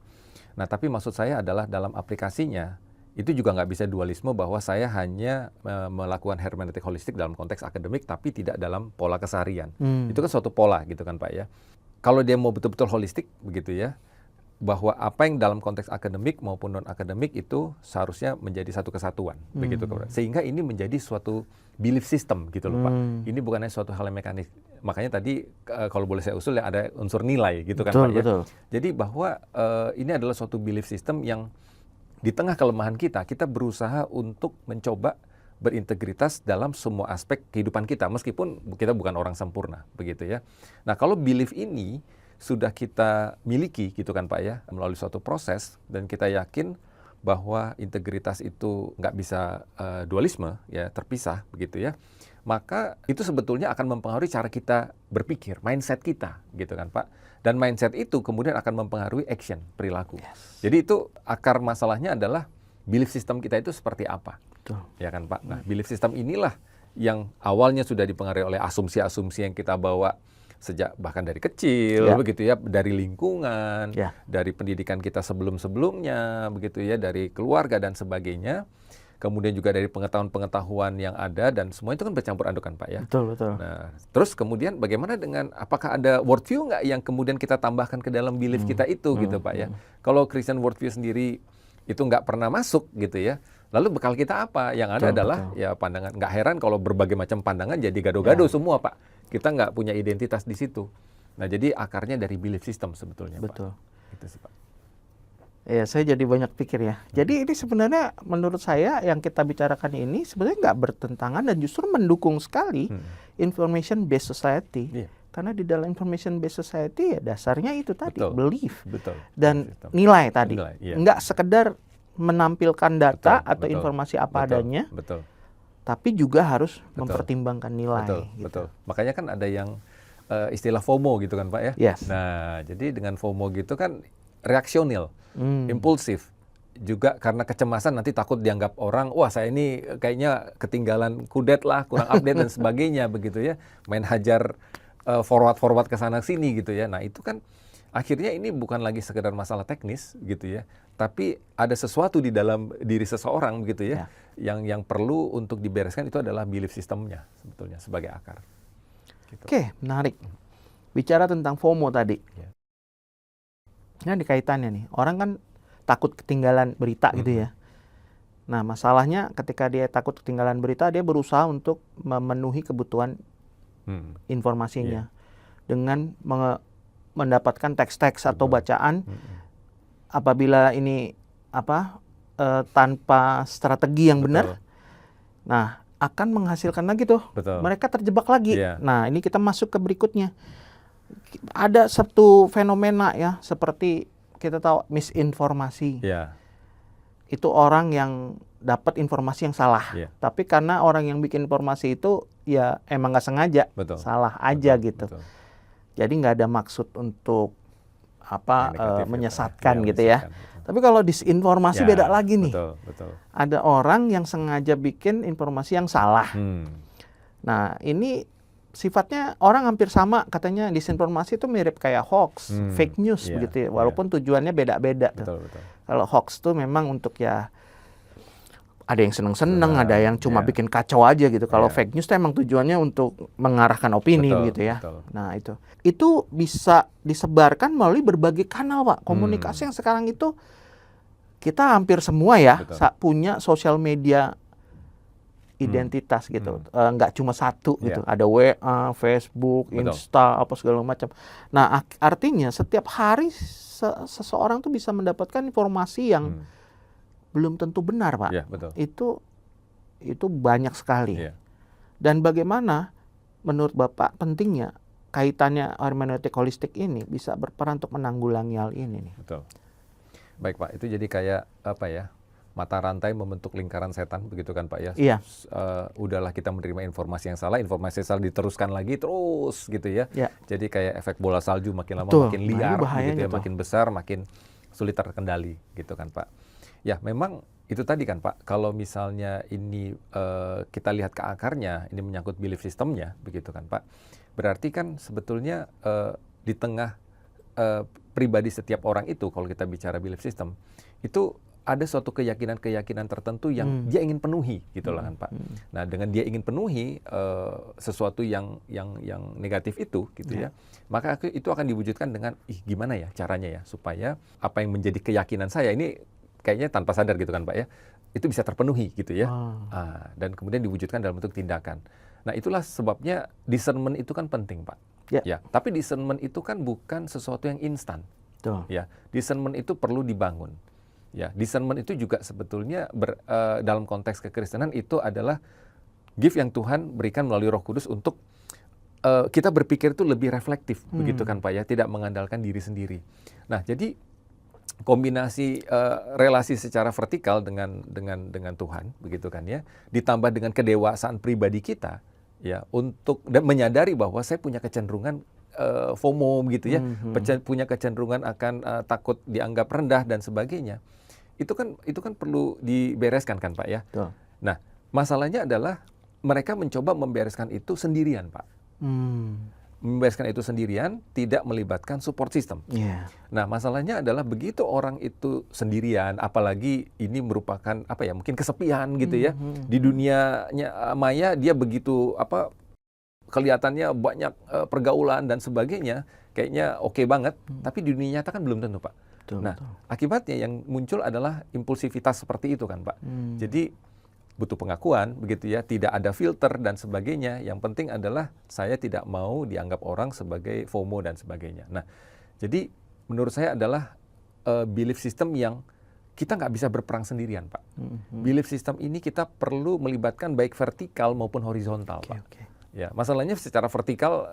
Nah, tapi maksud saya adalah dalam aplikasinya, itu juga nggak bisa dualisme bahwa saya hanya melakukan hermeneutik holistik dalam konteks akademik, tapi tidak dalam pola keseharian. Itu kan suatu pola, gitu kan, Pak, ya. Kalau dia mau betul-betul holistik, begitu ya, bahwa apa yang dalam konteks akademik maupun non-akademik itu seharusnya menjadi satu kesatuan, begitu kan. Sehingga ini menjadi suatu belief system gitu loh, Pak. Ini bukan hanya suatu hal yang mekanik. Makanya tadi kalau boleh saya usul ya ada unsur nilai gitu kan, Pak, ya. Jadi bahwa ini adalah suatu belief system yang di tengah kelemahan kita berusaha untuk mencoba berintegritas dalam semua aspek kehidupan kita meskipun kita bukan orang sempurna, begitu ya. Nah, kalau belief ini sudah kita miliki gitu kan, Pak, ya, melalui suatu proses dan kita yakin bahwa integritas itu nggak bisa dualisme ya, terpisah begitu ya, maka itu sebetulnya akan mempengaruhi cara kita berpikir, mindset kita gitu kan, Pak. Dan mindset itu kemudian akan mempengaruhi action, perilaku. Jadi itu akar masalahnya adalah belief system kita itu seperti apa. Betul. Ya kan, Pak. Nah, belief system inilah yang awalnya sudah dipengaruhi oleh asumsi-asumsi yang kita bawa sejak bahkan dari kecil, begitu ya, dari lingkungan, dari pendidikan kita sebelum-sebelumnya, begitu ya, dari keluarga dan sebagainya. Kemudian juga dari pengetahuan-pengetahuan yang ada dan semua itu kan bercampur aduk kan, Pak, ya. Betul, betul. Nah, terus kemudian bagaimana dengan apakah ada worldview nggak yang kemudian kita tambahkan ke dalam belief kita itu gitu, Pak, ya. Kalau Christian worldview sendiri itu nggak pernah masuk gitu ya. Lalu bekal kita apa? Yang ada adalah ya pandangan. Nggak heran kalau berbagai macam pandangan jadi gado-gado semua, Pak. Kita nggak punya identitas di situ. Nah, jadi akarnya dari belief system sebetulnya, Betul. Pak. Itu sih, Pak. Ya, saya jadi banyak pikir ya. Jadi ini sebenarnya menurut saya yang kita bicarakan ini sebenarnya nggak bertentangan dan justru mendukung sekali information based society. Karena di dalam information based society ya dasarnya itu tadi, belief. Dan nilai tadi. Nggak sekedar menampilkan data atau informasi apa adanya. Tapi juga harus mempertimbangkan nilai. Betul. Makanya kan ada yang istilah FOMO gitu kan, Pak, ya. Nah, jadi dengan FOMO gitu kan reaksional, impulsif. Juga karena kecemasan nanti takut dianggap orang, wah saya ini kayaknya ketinggalan kudet lah, kurang update dan sebagainya begitu ya. Main hajar forward ke sana sini gitu ya. Nah, itu kan akhirnya ini bukan lagi sekedar masalah teknis gitu ya. Tapi ada sesuatu di dalam diri seseorang begitu ya. Yang perlu untuk dibereskan itu adalah belief systemnya sebetulnya sebagai akar. Gitu. Oke, menarik. bicara tentang FOMO tadi. Ya. Ini ada kaitannya nih. Orang kan takut ketinggalan berita gitu ya. Nah, masalahnya ketika dia takut ketinggalan berita, dia berusaha untuk memenuhi kebutuhan informasinya dengan mendapatkan teks-teks atau bacaan. Apabila ini tanpa strategi yang benar, nah akan menghasilkan lagi tuh. Betul. Mereka terjebak lagi. Iya. Nah, ini kita masuk ke berikutnya. Ada satu fenomena ya, seperti kita tahu misinformasi. Ya. Itu orang yang dapat informasi yang salah. Iya. Tapi karena orang yang bikin informasi itu ya emang nggak sengaja, Betul. salah aja gitu. Betul. Jadi nggak ada maksud untuk Yang negatif menyesatkan ya, gitu ya. menyesatkan, betul. Tapi kalau disinformasi Ya, beda lagi nih. Betul. Ada orang yang sengaja bikin informasi yang salah. Nah, ini sifatnya orang hampir sama, katanya disinformasi itu mirip kayak hoax, fake news Iya, begitu ya. Walaupun tujuannya beda-beda tuh. Betul. Kalau hoax tuh memang untuk ya ada yang seneng-seneng, Benar, ada yang cuma iya. bikin kacau aja gitu. Kalau Iya. fake news tuh emang tujuannya untuk mengarahkan opini Betul, gitu ya. betul. Nah, itu bisa disebarkan melalui berbagai kanal, Pak. Komunikasi yang sekarang itu kita hampir semua ya Betul. punya sosial media identitas gitu. Nggak cuma satu gitu. Iya. Ada WA, Facebook, Betul. Insta, apa segala macam. Nah, artinya setiap hari seseorang tuh bisa mendapatkan informasi yang belum tentu benar, Pak. Iya, betul. Itu banyak sekali. Iya. Dan bagaimana menurut Bapak pentingnya kaitannya hermeneutik holistik ini bisa berperan untuk menanggulangi hal ini nih? Betul. Baik, Pak. Itu jadi kayak apa ya? Mata rantai membentuk lingkaran setan, begitu kan, Pak ya? Iya. Udahlah kita menerima informasi yang salah salah diteruskan lagi terus gitu ya. Ya. Jadi kayak efek bola salju, makin lama Betul. makin Nah, ini liar bahayanya gitu ya, tuh. makin besar, makin sulit terkendali gitu kan, Pak. Ya, memang itu tadi kan, Pak. Kalau misalnya ini kita lihat ke akarnya, ini menyangkut belief systemnya, begitu kan, Pak. Berarti kan sebetulnya di tengah pribadi setiap orang itu, kalau kita bicara belief system, itu ada suatu keyakinan-keyakinan tertentu yang dia ingin penuhi, gitu lah kan, Pak. Nah, dengan dia ingin penuhi sesuatu yang negatif itu, gitu ya, maka itu akan diwujudkan dengan, gimana ya caranya ya, supaya apa yang menjadi keyakinan saya ini kayaknya tanpa sadar gitu kan, Pak ya, itu bisa terpenuhi gitu ya. Dan kemudian diwujudkan dalam bentuk tindakan. Nah, itulah sebabnya discernment itu kan penting, Pak. Ya, tapi discernment itu kan bukan sesuatu yang instan. Ya, discernment itu perlu dibangun. Ya, discernment itu juga sebetulnya dalam konteks kekristenan itu adalah gift yang Tuhan berikan melalui Roh Kudus untuk kita berpikir itu lebih reflektif, begitu kan, Pak ya, tidak mengandalkan diri sendiri. Nah, jadi kombinasi relasi secara vertikal dengan Tuhan, begitu kan ya, ditambah dengan kedewasaan pribadi kita, ya, untuk dan menyadari bahwa saya punya kecenderungan FOMO gitu ya, punya kecenderungan akan takut dianggap rendah dan sebagainya. Itu kan perlu dibereskan kan, Pak ya. Nah, masalahnya adalah mereka mencoba membereskan itu sendirian, Pak. Membereskan itu sendirian, tidak melibatkan support system. Nah, masalahnya adalah begitu orang itu sendirian, apalagi ini merupakan apa ya, mungkin kesepian gitu ya. Di dunianya maya dia begitu kelihatannya banyak pergaulan dan sebagainya, kayaknya oke banget, tapi di dunia nyata kan belum tentu, Pak. Akibatnya yang muncul adalah impulsivitas seperti itu kan, Pak. Jadi butuh pengakuan, begitu ya, tidak ada filter dan sebagainya. Yang penting adalah saya tidak mau dianggap orang sebagai FOMO dan sebagainya. Nah, jadi menurut saya adalah belief system yang kita nggak bisa berperang sendirian, Pak. Belief system ini kita perlu melibatkan baik vertikal maupun horizontal, Pak. Ya, masalahnya secara vertikal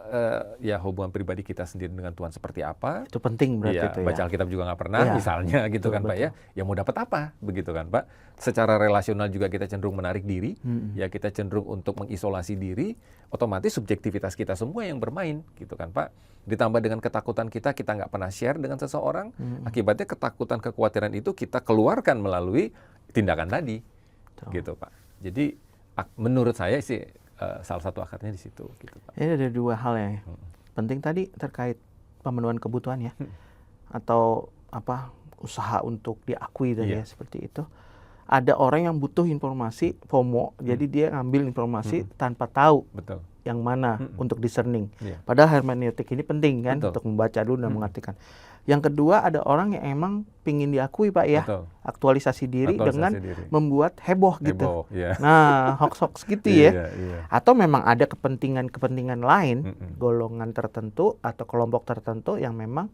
ya hubungan pribadi kita sendiri dengan Tuhan seperti apa. Itu penting berarti Ya, itu ya. baca Alkitab juga nggak pernah, misalnya gitu kan, Pak ya. Ya mau dapat apa, begitu kan, Pak. Secara relasional juga kita cenderung menarik diri, ya kita cenderung untuk mengisolasi diri, otomatis subjektivitas kita semua yang bermain, gitu kan, Pak. Ditambah dengan ketakutan kita nggak pernah share dengan seseorang, akibatnya ketakutan, kekhawatiran itu kita keluarkan melalui tindakan tadi, gitu, Pak. Jadi menurut saya sih salah satu akarnya di situ, gitu, Pak. Ini ada dua hal yang penting tadi terkait pemenuhan kebutuhan ya, atau usaha untuk diakui tadi ya, seperti itu. ada orang yang butuh informasi FOMO, jadi dia ngambil informasi tanpa tahu Betul. yang mana untuk discerning. Iya. Padahal hermeneutik ini penting kan Betul. untuk membaca dulu dan mengartikan. Yang kedua, ada orang yang emang pingin diakui Pak ya, Betul. aktualisasi diri Aktualisasi dengan diri. membuat heboh gitu. Heboh, iya. Nah, hoax-hoax gitu ya. Iya, iya. Atau memang ada kepentingan lain, Mm-mm. golongan tertentu atau kelompok tertentu yang memang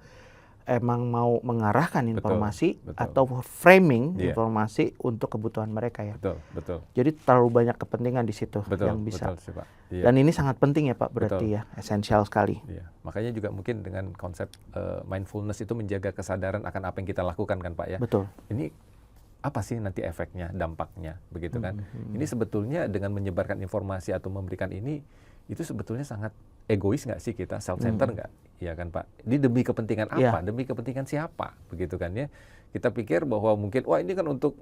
emang mau mengarahkan informasi betul. atau framing Iya. informasi untuk kebutuhan mereka ya. Betul, betul. Jadi terlalu banyak kepentingan di situ Betul, yang bisa. betul sih, Pak. Iya. Dan ini sangat penting ya Pak, berarti Betul. ya, esensial sekali. Iya. Makanya juga mungkin dengan konsep mindfulness itu menjaga kesadaran akan apa yang kita lakukan kan Pak ya. Betul. Ini apa sih nanti efeknya, dampaknya, begitu kan? Ini sebetulnya dengan menyebarkan informasi atau memberikan ini, itu sebetulnya sangat egois nggak sih kita, self-center nggak? Iya kan Pak? Ini demi kepentingan apa? Iya. Demi kepentingan siapa? Begitu kan ya? Kita pikir bahwa mungkin, wah ini kan untuk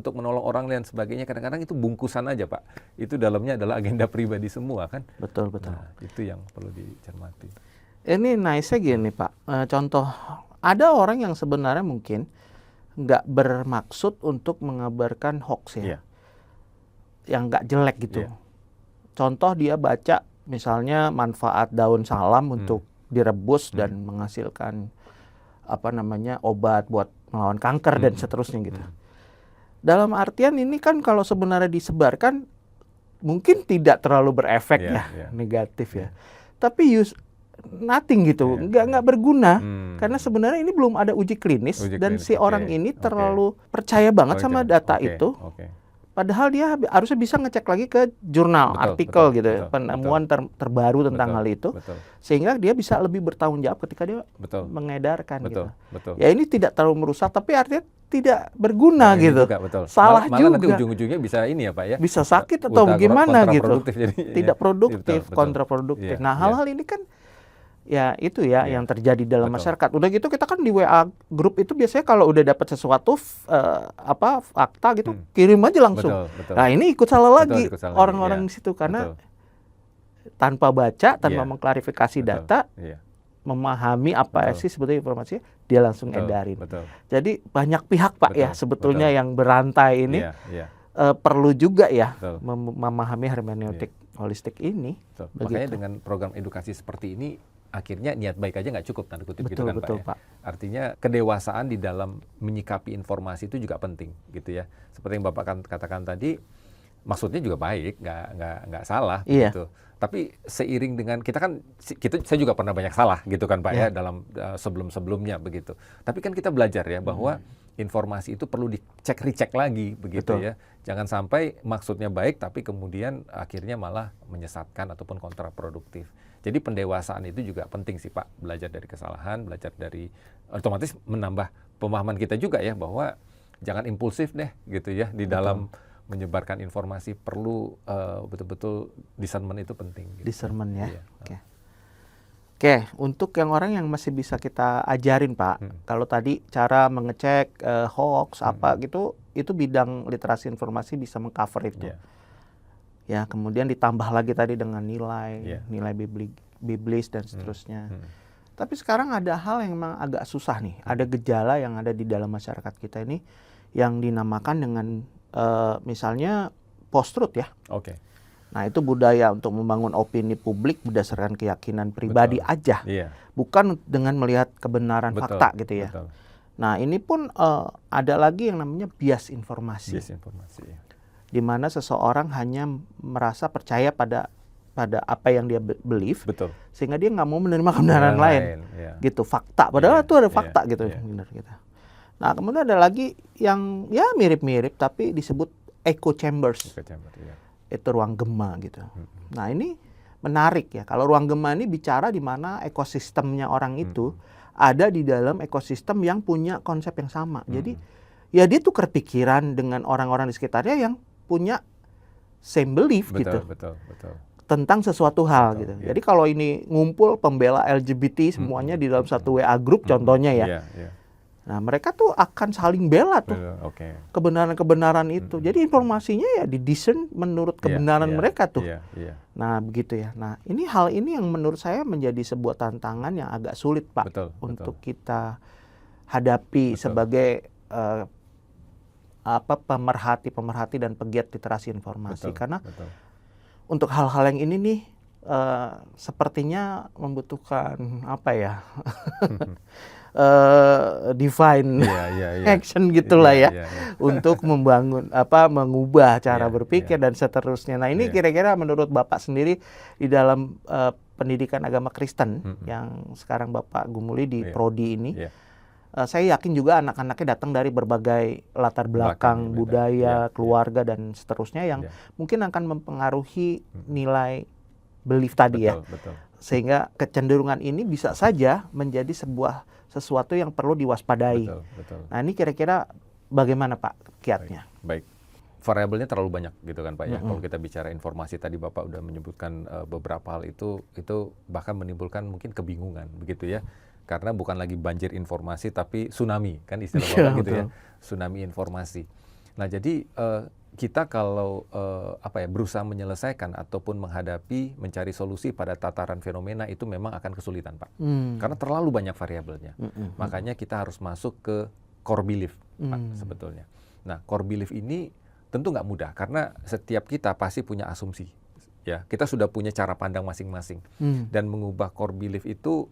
menolong orang dan sebagainya. Kadang-kadang itu bungkusan aja Pak. Itu dalamnya adalah agenda pribadi semua kan? Betul, betul. Nah, itu yang perlu dicermati. Ini nice-nya gini Pak, contoh, ada orang yang sebenarnya mungkin nggak bermaksud untuk mengabarkan hoax ya, Iya. yang nggak jelek gitu. Iya. Contoh dia baca misalnya manfaat daun salam untuk direbus dan menghasilkan apa namanya obat buat melawan kanker dan seterusnya gitu. Dalam artian ini kan kalau sebenarnya disebarkan mungkin tidak terlalu berefek Iya, ya, iya. negatif ya. Tapi nothing gitu, Iya, nggak berguna. Hmm. Karena sebenarnya ini belum ada uji klinis Uji dan klinis, si oke, orang ini oke. terlalu percaya banget Oh, sama itu. data Oke, itu. Oke. Padahal dia harusnya bisa ngecek lagi ke jurnal, Betul, artikel betul, gitu, betul, penemuan terbaru tentang Betul, hal itu, Betul. sehingga dia bisa lebih bertanggung jawab ketika dia Betul. mengedarkan Betul. gitu. Betul. Ya ini tidak terlalu merusak, tapi artinya tidak berguna Nah, ini gitu. juga, betul. Salah Malah nanti juga. ujung-ujungnya bisa ini ya Pak ya. Bisa sakit atau gimana gitu. Kontraproduktif jadinya. Tidak produktif, Betul, betul. kontraproduktif. Iya, Nah, iya. hal-hal ini kan ya itu ya Iya. yang terjadi dalam Betul. masyarakat. Udah gitu kita kan di WA grup itu biasanya kalau udah dapat sesuatu fakta gitu kirim aja langsung. Betul, betul. Nah, ini ikut salah Betul, lagi ikut salah orang-orang lagi, di situ karena Betul. tanpa baca, tanpa Iya. mengklarifikasi Betul. data, Iya. memahami apa Betul. sih sebetulnya informasinya, dia langsung Betul, edarin. Betul. Jadi banyak pihak Pak ya Betul, sebetulnya betul. yang berantai ini Iya, iya. perlu juga ya Betul. memahami hermeneutik holistik ini. Betul. Begitu. Makanya dengan program edukasi seperti ini, akhirnya niat baik aja nggak cukup, tanda kutip gitu Betul, kan betul, Pak, ya. Pak. Artinya kedewasaan di dalam menyikapi informasi itu juga penting gitu ya. Seperti yang Bapak katakan tadi, maksudnya juga baik, nggak salah Iya. gitu. Tapi seiring dengan saya juga pernah banyak salah gitu kan Pak ya dalam sebelum-sebelumnya begitu. Tapi kan kita belajar ya bahwa informasi itu perlu dicek recheck lagi begitu Betul. ya. Jangan sampai maksudnya baik tapi kemudian akhirnya malah menyesatkan ataupun kontraproduktif. Jadi pendewasaan itu juga penting sih Pak, belajar dari kesalahan, belajar dari otomatis menambah pemahaman kita juga ya bahwa jangan impulsif deh gitu ya di dalam menyebarkan informasi, perlu betul-betul discernment itu penting. Gitu. Discernment ya. Iya. Oke. Oke, untuk yang orang yang masih bisa kita ajarin Pak, kalau tadi cara mengecek hoax apa gitu, itu bidang literasi informasi bisa mengcover itu. Iya. Ya, kemudian ditambah lagi tadi dengan nilai, Iya. nilai biblis dan seterusnya. Tapi sekarang ada hal yang memang agak susah nih. Ada gejala yang ada di dalam masyarakat kita ini yang dinamakan dengan misalnya post-truth ya. Oke. Nah, itu budaya untuk membangun opini publik berdasarkan keyakinan pribadi Betul. aja, Iya. bukan dengan melihat kebenaran Betul, fakta gitu ya. Betul. Nah, ini pun ada lagi yang namanya bias informasi, Disinformasi. Ya. di mana seseorang hanya merasa percaya pada apa yang dia believe, Betul. sehingga dia nggak mau menerima kebenaran lain, Ya. gitu, fakta. Padahal Iya, itu ada iya, fakta gitu, iya. benar gitu. Nah, kemudian ada lagi yang ya mirip-mirip tapi disebut echo chambers. Ke chamber, ya. Itu ruang gema gitu. Nah, ini menarik ya. Kalau ruang gema ini bicara di mana ekosistemnya orang itu ada di dalam ekosistem yang punya konsep yang sama. Jadi ya dia tukar pikiran dengan orang-orang di sekitarnya yang punya same belief Betul, gitu betul. tentang sesuatu hal Betul, gitu. iya. Jadi kalau ini ngumpul pembela LGBT semuanya di dalam satu WA group contohnya ya. Iya, iya. Nah, mereka tuh akan saling bela tuh Betul, oke. kebenaran-kebenaran itu. Jadi informasinya ya didiscern menurut Iya, kebenaran iya, mereka tuh. Iya, iya. Nah, begitu ya. Nah, hal ini yang menurut saya menjadi sebuah tantangan yang agak sulit, Pak, Betul, untuk kita hadapi Betul. sebagai pemerhati dan pegiat literasi informasi. Betul, Karena betul. untuk hal-hal yang ini nih sepertinya membutuhkan apa ya? Divine Iya, iya, iya. action gitulah Iya, ya, iya, iya. untuk mengubah cara Iya, berpikir dan seterusnya. Nah, ini Iya. kira-kira menurut Bapak sendiri di dalam pendidikan agama Kristen yang sekarang Bapak gumuli di Iya. prodi ini, Iya. saya yakin juga anak-anaknya datang dari berbagai latar belakang, Belakang, budaya, iya, keluarga dan seterusnya yang Iya. mungkin akan mempengaruhi nilai belief tadi ya. Betul, betul. Sehingga kecenderungan ini bisa saja menjadi sesuatu yang perlu diwaspadai. Betul, betul. Nah, ini kira-kira bagaimana Pak kiatnya? Baik. Variabelnya terlalu banyak gitu kan Pak ya. Kalau kita bicara informasi tadi Bapak udah menyebutkan beberapa hal itu bahkan menimbulkan mungkin kebingungan begitu ya. Karena bukan lagi banjir informasi tapi tsunami kan istilah Bapak gitu ya. Tsunami informasi. Nah, jadi kita kalau berusaha menyelesaikan ataupun mencari solusi pada tataran fenomena itu memang akan kesulitan Pak. Karena terlalu banyak variabelnya. Makanya kita harus masuk ke core belief Pak sebetulnya. Nah, core belief ini tentu nggak mudah karena setiap kita pasti punya asumsi. Ya, kita sudah punya cara pandang masing-masing. Dan mengubah core belief itu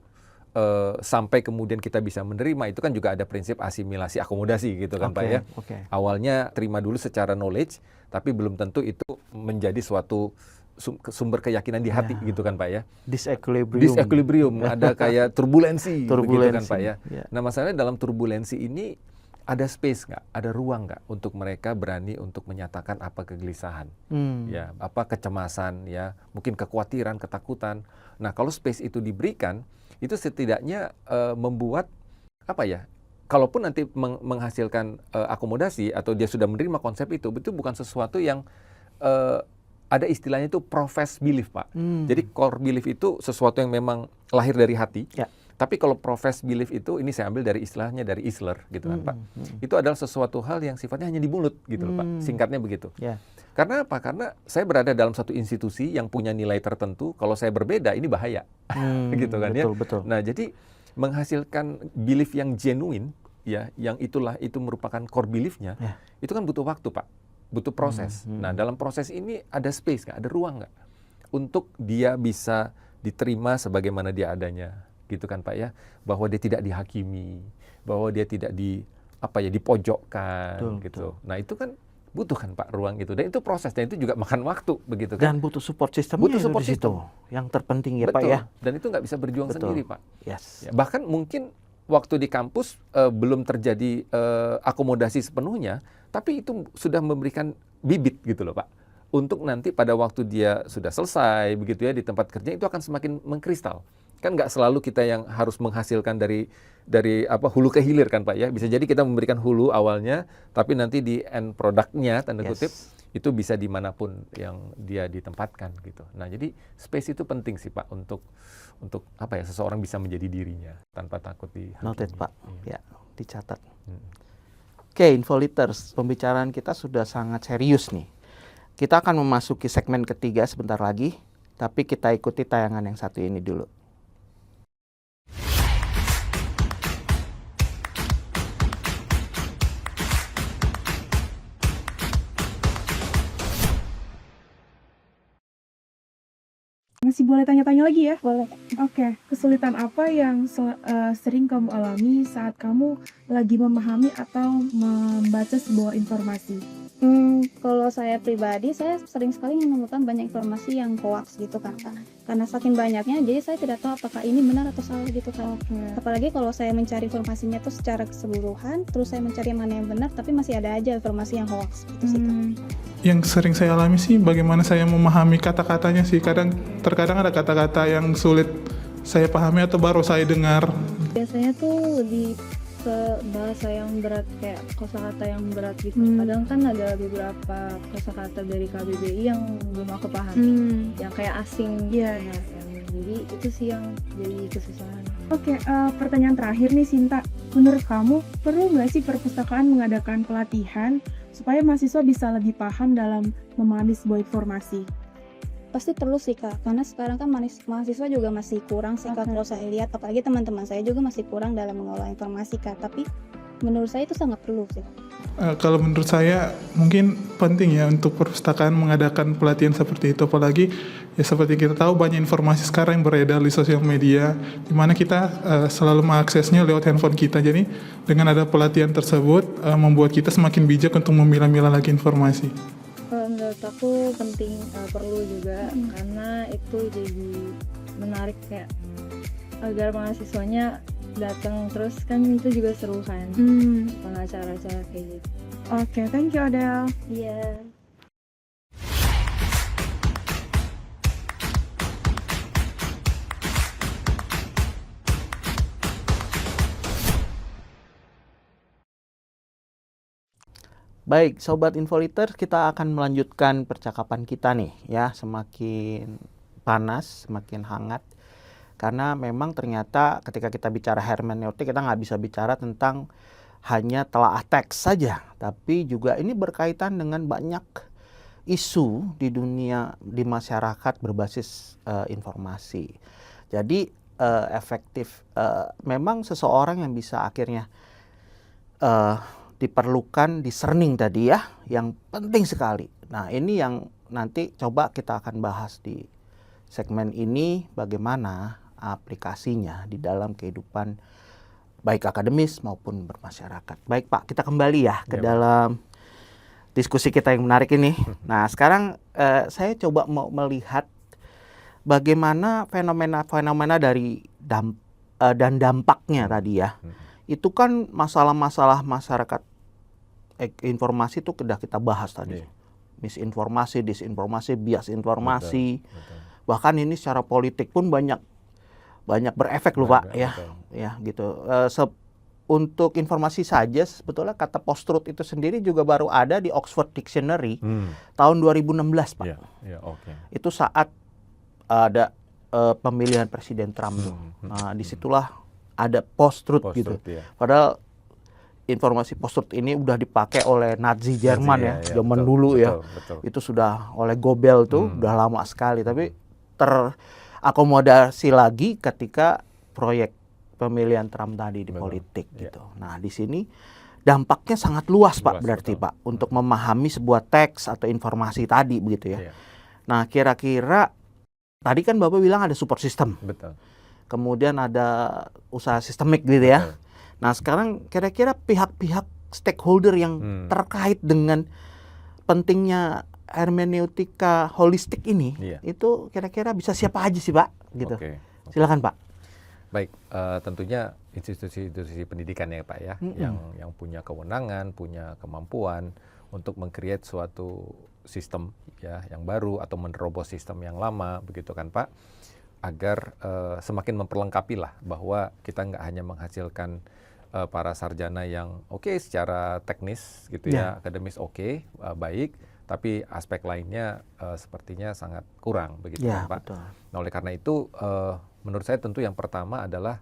sampai kemudian kita bisa menerima itu kan juga ada prinsip asimilasi akomodasi gitu kan Pak ya. Awalnya terima dulu secara knowledge tapi belum tentu itu menjadi suatu sumber keyakinan di hati gitu kan Pak ya. Disequilibrium ada kayak turbulensi begitu kan Pak ya. Nah, masalahnya dalam turbulensi ini ada space nggak, ada ruang nggak untuk mereka berani untuk menyatakan apa kegelisahan, ya, apa kecemasan, ya, mungkin kekhawatiran, ketakutan. Nah, kalau space itu diberikan, itu setidaknya membuat apa ya? Kalaupun nanti menghasilkan akomodasi atau dia sudah menerima konsep itu bukan sesuatu yang ada istilahnya itu profess belief Pak. Jadi core belief itu sesuatu yang memang lahir dari hati. Ya. Tapi kalau profess belief itu ini saya ambil dari istilahnya dari Isler gitu kan Pak. Itu adalah sesuatu hal yang sifatnya hanya di mulut gitu loh Pak. Singkatnya begitu. Ya. Karena apa? Karena saya berada dalam satu institusi yang punya nilai tertentu. Kalau saya berbeda ini bahaya. Gitu kan ya. Betul. Nah, jadi menghasilkan belief yang genuine ya, yang itu merupakan core beliefnya, itu kan butuh waktu Pak. Butuh proses. Nah, dalam proses ini ada space nggak? Ada ruang nggak? Untuk dia bisa diterima sebagaimana dia adanya. Gitu kan Pak ya, bahwa dia tidak dihakimi, bahwa dia tidak dipojokkan gitu. Nah, itu kan butuh kan Pak ruang itu, dan itu prosesnya itu juga makan waktu begitu kan. Dan butuh support system. Butuh support system yang terpenting ya Betul. Pak ya. Dan itu nggak bisa berjuang sendiri Pak. Yes. Ya, bahkan mungkin waktu di kampus belum terjadi akomodasi sepenuhnya, tapi itu sudah memberikan bibit gitu loh Pak. Untuk nanti pada waktu dia sudah selesai begitu ya di tempat kerja itu akan semakin mengkristal. Kan nggak selalu kita yang harus menghasilkan dari hulu ke hilir kan Pak ya. Bisa jadi kita memberikan hulu awalnya, tapi nanti di end produknya tanda kutip itu bisa dimanapun yang dia ditempatkan gitu. Nah, jadi space itu penting sih Pak untuk seseorang bisa menjadi dirinya tanpa takut dihakimi. Noted Pak. Ya, dicatat. Oke, Infoliters, pembicaraan kita sudah sangat serius nih. Kita akan memasuki segmen ketiga sebentar lagi, tapi kita ikuti tayangan yang satu ini dulu. Masih boleh tanya-tanya lagi ya? Boleh. Oke, kesulitan apa yang sering kamu alami saat kamu lagi memahami atau membaca sebuah informasi? Kalau saya pribadi, saya sering sekali menemukan banyak informasi yang hoax gitu kan Kak. Karena saking banyaknya, jadi saya tidak tahu apakah ini benar atau salah gitu kan. Apalagi kalau saya mencari informasinya tuh secara keseluruhan, terus saya mencari mana yang benar, tapi masih ada aja informasi yang hoax gitu sih Kak. Yang sering saya alami sih bagaimana saya memahami kata-katanya sih. Terkadang ada kata-kata yang sulit saya pahami atau baru saya dengar. Biasanya tuh lebih ke bahasa yang berat, kayak kosakata yang berat gitu. Kadang kan ada beberapa kosakata dari KBBI yang belum aku pahami, yang kayak asing. Iya. Jadi itu sih yang jadi kesusahan. Oke, pertanyaan terakhir nih Sinta. Menurut kamu, perlu nggak sih perpustakaan mengadakan pelatihan supaya mahasiswa bisa lebih paham dalam memahami sebuah informasi? Pasti perlu sih Kak, karena sekarang kan mahasiswa juga masih kurang sih Kak. Kalau saya lihat, apalagi teman-teman saya juga masih kurang dalam mengolah informasi Kak. Tapi Menurut saya itu sangat perlu sih. Kalau menurut saya mungkin penting ya untuk perpustakaan mengadakan pelatihan seperti itu, apalagi ya seperti kita tahu banyak informasi sekarang yang beredar di sosial media di mana kita selalu mengaksesnya lewat handphone kita. Jadi dengan ada pelatihan tersebut membuat kita semakin bijak untuk memilah-milah lagi informasi. Menurut aku penting, perlu juga karena itu jadi menarik kayak agar mahasiswanya datang terus, kan itu juga seru kan acara-acara kayak gitu. Oke, thank you Adele. Iya. Baik, Sobat Infoliter, kita akan melanjutkan percakapan kita nih ya, semakin panas, semakin hangat. Karena memang ternyata ketika kita bicara hermeneutik, kita nggak bisa bicara tentang hanya telaah teks saja, tapi juga ini berkaitan dengan banyak isu di dunia, di masyarakat berbasis informasi. Jadi efektif, memang seseorang yang bisa akhirnya diperlukan discerning tadi ya, yang penting sekali. Nah ini yang nanti coba kita akan bahas di segmen ini, bagaimana aplikasinya di dalam kehidupan baik akademis maupun bermasyarakat. Baik Pak, kita kembali ya ke dalam diskusi kita yang menarik ini. Nah sekarang saya coba mau melihat bagaimana fenomena-fenomena dari dan dampaknya tadi ya. Itu kan masalah-masalah masyarakat informasi itu sudah kita bahas tadi. Misinformasi, disinformasi, bias informasi. Betul. Bahkan ini secara politik pun banyak berefek loh Pak ya. Betul. Ya gitu. Untuk informasi saja sebetulnya kata post-truth itu sendiri juga baru ada di Oxford Dictionary tahun 2016 Pak. Ya, oke. Itu saat ada pemilihan Presiden Trump tuh. Nah, disitulah ada post-truth gitu. Ya. Padahal informasi post-truth ini udah dipakai oleh Nazi Jerman ya, zaman betul, dulu ya. Betul. Itu sudah oleh Goebbels tuh, udah lama sekali. Tapi terakomodasi lagi ketika proyek pemilihan Trump tadi di politik gitu. Nah di sini dampaknya sangat luas Pak, berarti Pak, untuk memahami sebuah teks atau informasi tadi begitu ya. Nah kira-kira tadi kan Bapak bilang ada support system. Betul. Kemudian ada usaha sistemik gitu ya. Nah sekarang kira-kira pihak-pihak stakeholder yang terkait dengan pentingnya hermeneutika holistik ini, itu kira-kira bisa siapa aja sih Pak? Gitu. Silakan Pak. Baik, tentunya institusi-institusi pendidikan ya Pak ya, yang punya kewenangan, punya kemampuan untuk meng-create suatu sistem ya yang baru atau menerobos sistem yang lama, begitu kan Pak, agar semakin memperlengkapi lah bahwa kita nggak hanya menghasilkan para sarjana yang oke secara teknis gitu ya, akademis baik, tapi aspek lainnya sepertinya sangat kurang begitu kan Pak. Betul. Nah oleh karena itu menurut saya tentu yang pertama adalah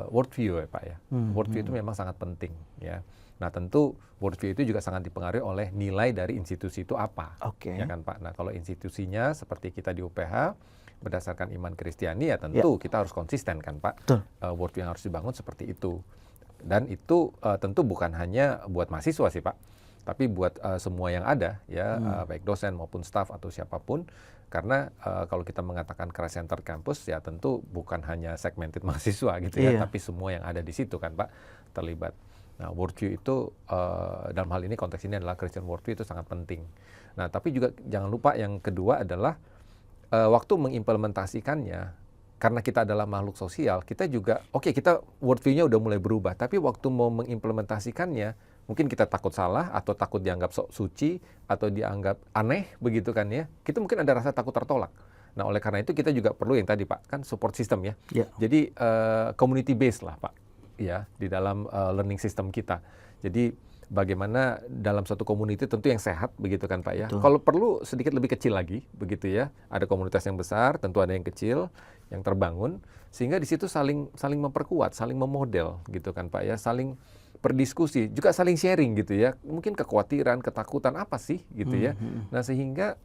worldview ya Pak ya. Worldview itu memang sangat penting ya. Nah tentu worldview itu juga sangat dipengaruhi oleh nilai dari institusi itu apa, ya kan Pak. Nah kalau institusinya seperti kita di UPH berdasarkan iman Kristiani ya tentu kita harus konsisten kan Pak. Worldview yang harus dibangun seperti itu. Dan itu tentu bukan hanya buat mahasiswa sih Pak, tapi buat semua yang ada ya, baik dosen maupun staf atau siapapun. Karena kalau kita mengatakan Christ Center Campus ya tentu bukan hanya segmented mahasiswa gitu ya, tapi semua yang ada di situ kan Pak terlibat. Nah worldview itu dalam hal ini konteks ini adalah Christian worldview itu sangat penting. Nah tapi juga jangan lupa yang kedua adalah waktu mengimplementasikannya. Karena kita adalah makhluk sosial, kita juga, kita worldview-nya udah mulai berubah, tapi waktu mau mengimplementasikannya, mungkin kita takut salah, atau takut dianggap sok suci, atau dianggap aneh, begitu kan ya, kita mungkin ada rasa takut tertolak. Nah, oleh karena itu kita juga perlu yang tadi Pak, kan support system ya. Jadi, community based lah Pak, ya, di dalam learning system kita. Jadi, bagaimana dalam suatu community tentu yang sehat begitu kan Pak ya. Kalau perlu sedikit lebih kecil lagi begitu ya. Ada komunitas yang besar, tentu ada yang kecil yang terbangun sehingga di situ saling memperkuat, saling memodel gitu kan Pak ya, saling berdiskusi, juga saling sharing gitu ya. Mungkin kekhawatiran, ketakutan apa sih gitu ya. Nah, sehingga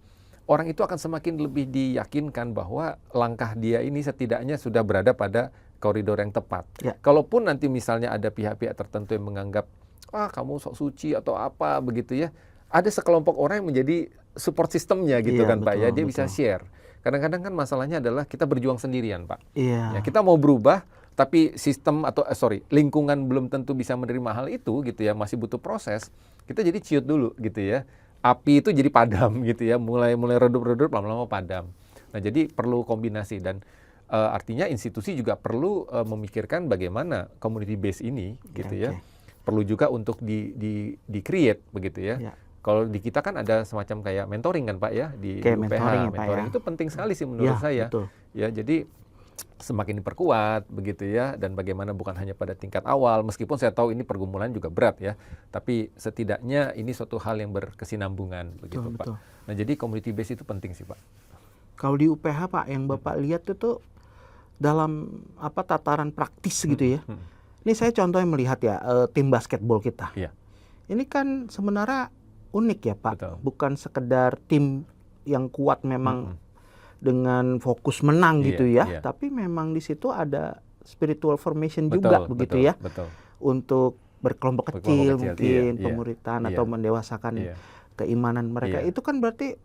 orang itu akan semakin lebih diyakinkan bahwa langkah dia ini setidaknya sudah berada pada koridor yang tepat. Ya. Kalaupun nanti misalnya ada pihak-pihak tertentu yang menganggap, kamu sok suci atau apa begitu ya, ada sekelompok orang yang menjadi support sistemnya gitu Iya, kan Pak ya, betul, dia bisa betul. share. Kadang-kadang kan masalahnya adalah kita berjuang sendirian Pak. Iya. Ya, kita mau berubah, tapi sistem atau lingkungan belum tentu bisa menerima hal itu gitu ya, masih butuh proses. Kita jadi ciut dulu gitu ya. Api itu jadi padam gitu ya, mulai redup-redup lama-lama padam. Nah, jadi perlu kombinasi dan artinya institusi juga perlu memikirkan bagaimana community base ini gitu ya. Oke. Perlu juga untuk di create begitu ya. Ya. Kalau di kita kan ada semacam kayak mentoring kan Pak ya di Kayak UPH. mentoring ya, Pak, Mentoring ya. itu penting sekali sih menurut saya. Betul. Ya, jadi semakin diperkuat begitu ya, dan bagaimana bukan hanya pada tingkat awal, meskipun saya tahu ini pergumulan juga berat ya, tapi setidaknya ini suatu hal yang berkesinambungan begitu Pak. Betul. Nah, jadi community base itu penting sih Pak. Kalau di UPH Pak, yang Bapak lihat itu dalam tataran praktis gitu ya. Ini saya contohnya melihat ya tim basketball kita. Iya. Ini kan sebenarnya unik ya Pak. Betul. Bukan sekedar tim yang kuat memang dengan fokus menang Iya, gitu ya. iya. Tapi memang di situ ada spiritual formation Betul, juga begitu betul, ya. Betul. Untuk berkelompok Berkelompok kecil kecil, mungkin iya, pemuritan iya, atau mendewasakan Iya. keimanan mereka. Iya. Itu kan berarti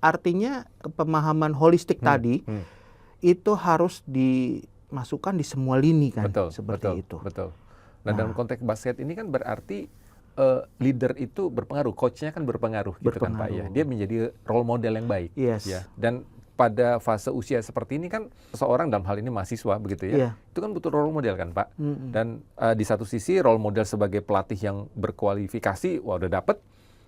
artinya pemahaman holistik tadi itu harus dimasukkan di semua lini kan, Betul, seperti betul, itu. betul. Nah, dalam konteks basket ini kan berarti leader itu berpengaruh, coachnya kan berpengaruh gitu kan Pak ya. Berpengaruh. Dia menjadi role model yang baik. Yes. Ya. Dan pada fase usia seperti ini kan seseorang dalam hal ini mahasiswa begitu ya. Iya. Itu kan butuh role model kan Pak. Mm-mm. Dan di satu sisi role model sebagai pelatih yang berkualifikasi, wah udah dapet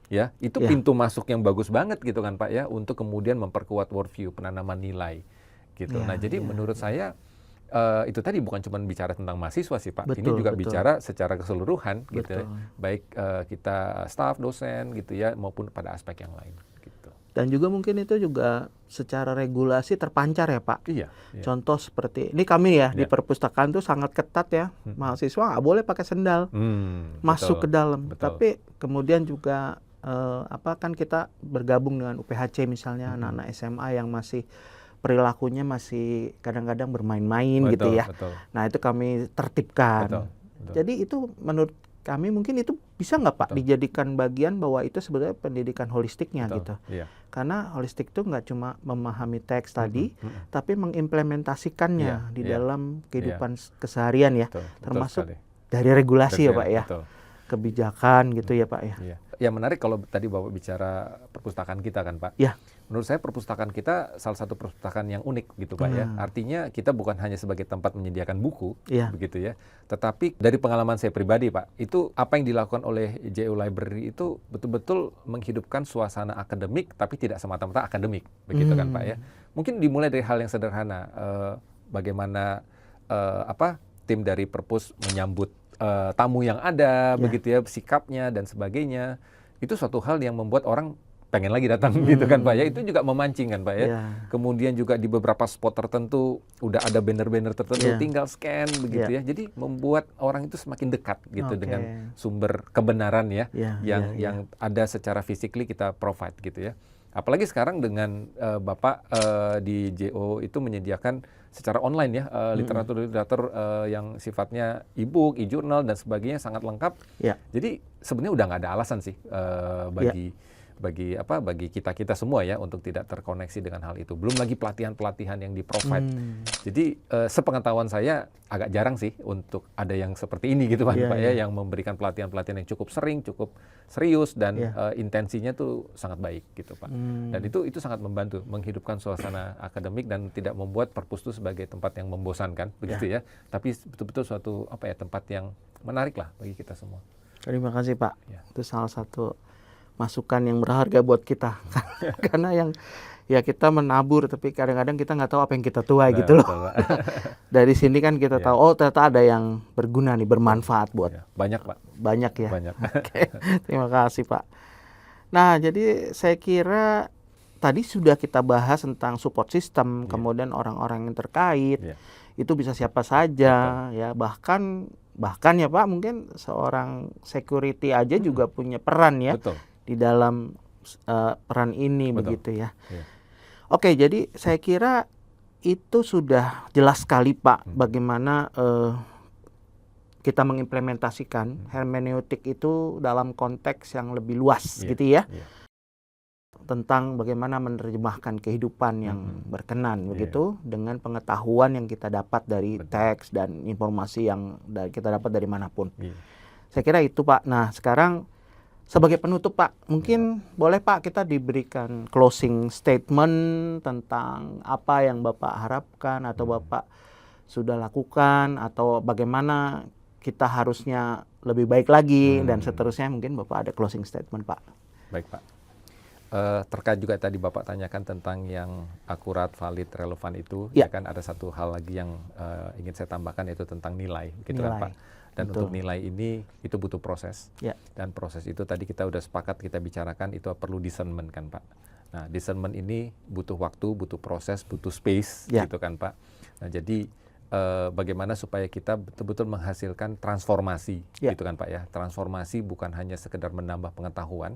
ya, itu Iya. pintu masuk yang bagus banget gitu kan Pak ya, untuk kemudian memperkuat worldview, penanaman nilai gitu. Iya, Nah, jadi iya, menurut saya itu tadi bukan cuma bicara tentang mahasiswa sih Pak, ini Betul, juga betul. bicara secara keseluruhan gitu ya. Betul. Baik kita staf, dosen gitu ya, maupun pada aspek yang lain gitu. Dan juga mungkin itu juga secara regulasi terpancar ya Pak. Iya, iya. Contoh seperti ini kami ya di Iya. perpustakaan tuh sangat ketat ya. Mahasiswa nggak boleh pakai sendal masuk ke Betul, dalam. betul. Tapi kemudian juga kan kita bergabung dengan UPHC misalnya anak-anak SMA yang masih perilakunya masih kadang-kadang bermain-main gitu Betul, ya. betul. Nah itu kami tertibkan. Betul, betul. Jadi itu menurut kami mungkin itu bisa nggak Pak Betul. dijadikan bagian bahwa itu sebenarnya pendidikan holistiknya Betul, gitu. Iya. Karena holistik itu nggak cuma memahami teks tadi, tapi Iya, mengimplementasikannya di iya, dalam kehidupan keseharian ya, Betul, betul termasuk sekali. dari regulasi ya Betul, Pak ya, betul. kebijakan gitu ya Pak ya. Iya. Yang menarik kalau tadi Bapak bicara perpustakaan kita kan Pak. Ya. Menurut saya perpustakaan kita salah satu perpustakaan yang unik gitu Pak ya. Artinya kita bukan hanya sebagai tempat menyediakan buku Iya. begitu ya. Tetapi dari pengalaman saya pribadi Pak, itu apa yang dilakukan oleh JU Library itu betul-betul menghidupkan suasana akademik tapi tidak semata-mata akademik begitu kan Pak ya. Mungkin dimulai dari hal yang sederhana, bagaimana tim dari Perpus menyambut tamu yang ada, begitu ya, sikapnya dan sebagainya. Itu suatu hal yang membuat orang pengen lagi datang gitu kan Pak ya. Itu juga memancing kan Pak ya. Iya. Kemudian juga di beberapa spot tertentu udah ada banner-banner tertentu, Iya. tinggal scan begitu ya. Jadi membuat orang itu semakin dekat gitu Oke. dengan sumber kebenaran ya, Iya, yang ada secara physically kita provide gitu ya. Apalagi sekarang dengan Bapak di JO itu menyediakan secara online ya literatur-literatur yang sifatnya e-book, e-journal dan sebagainya sangat lengkap. Ya. Jadi sebenarnya udah nggak ada alasan sih bagi kita semua ya untuk tidak terkoneksi dengan hal itu. Belum lagi pelatihan-pelatihan yang di-provide. Jadi sepengetahuan saya agak jarang sih untuk ada yang seperti ini gitu Pak ya, yang memberikan pelatihan-pelatihan yang cukup sering, cukup serius dan intensinya tuh sangat baik gitu Pak. Dan itu sangat membantu menghidupkan suasana akademik dan tidak membuat perpus itu sebagai tempat yang membosankan begitu ya. Tapi betul-betul suatu tempat yang menarik lah bagi kita semua. Terima kasih Pak. Ya. Itu salah satu masukan yang berharga buat kita. Karena yang ya kita menabur tapi kadang-kadang kita nggak tahu apa yang kita tuai gitu loh. Betul, Pak. Dari sini kan kita tahu oh ternyata ada yang berguna nih, bermanfaat buat Ya, banyak Pak. banyak ya. Banyak. Oke, terima kasih Pak. Nah, jadi saya kira tadi sudah kita bahas tentang support system, kemudian orang-orang yang terkait. Iya. Itu bisa siapa saja ya, bahkan ya Pak, mungkin seorang security aja juga punya peran ya Betul. di dalam peran ini Betul. begitu ya. Iya. Oke, jadi saya kira itu sudah jelas sekali Pak bagaimana kita mengimplementasikan hermeneutik itu dalam konteks yang lebih luas gitu ya. Tentang bagaimana menerjemahkan kehidupan yang berkenan begitu dengan pengetahuan yang kita dapat dari teks dan informasi yang kita dapat dari manapun. Saya kira itu Pak. Nah sekarang sebagai penutup Pak, mungkin boleh Pak kita diberikan closing statement tentang apa yang Bapak harapkan atau Bapak sudah lakukan atau bagaimana kita harusnya lebih baik lagi dan seterusnya. Mungkin Bapak ada closing statement Pak. Baik Pak. Terkait juga tadi Bapak tanyakan tentang yang akurat, valid, relevan itu, ya kan ada satu hal lagi yang ingin saya tambahkan yaitu tentang nilai, gitu kan Pak. Dan untuk nilai ini itu butuh proses. Dan proses itu tadi kita udah sepakat kita bicarakan itu perlu discernment kan Pak. Nah discernment ini butuh waktu, butuh proses, butuh space, gitu kan Pak. Nah jadi bagaimana supaya kita betul-betul menghasilkan transformasi, gitu kan Pak ya. Transformasi bukan hanya sekedar menambah pengetahuan,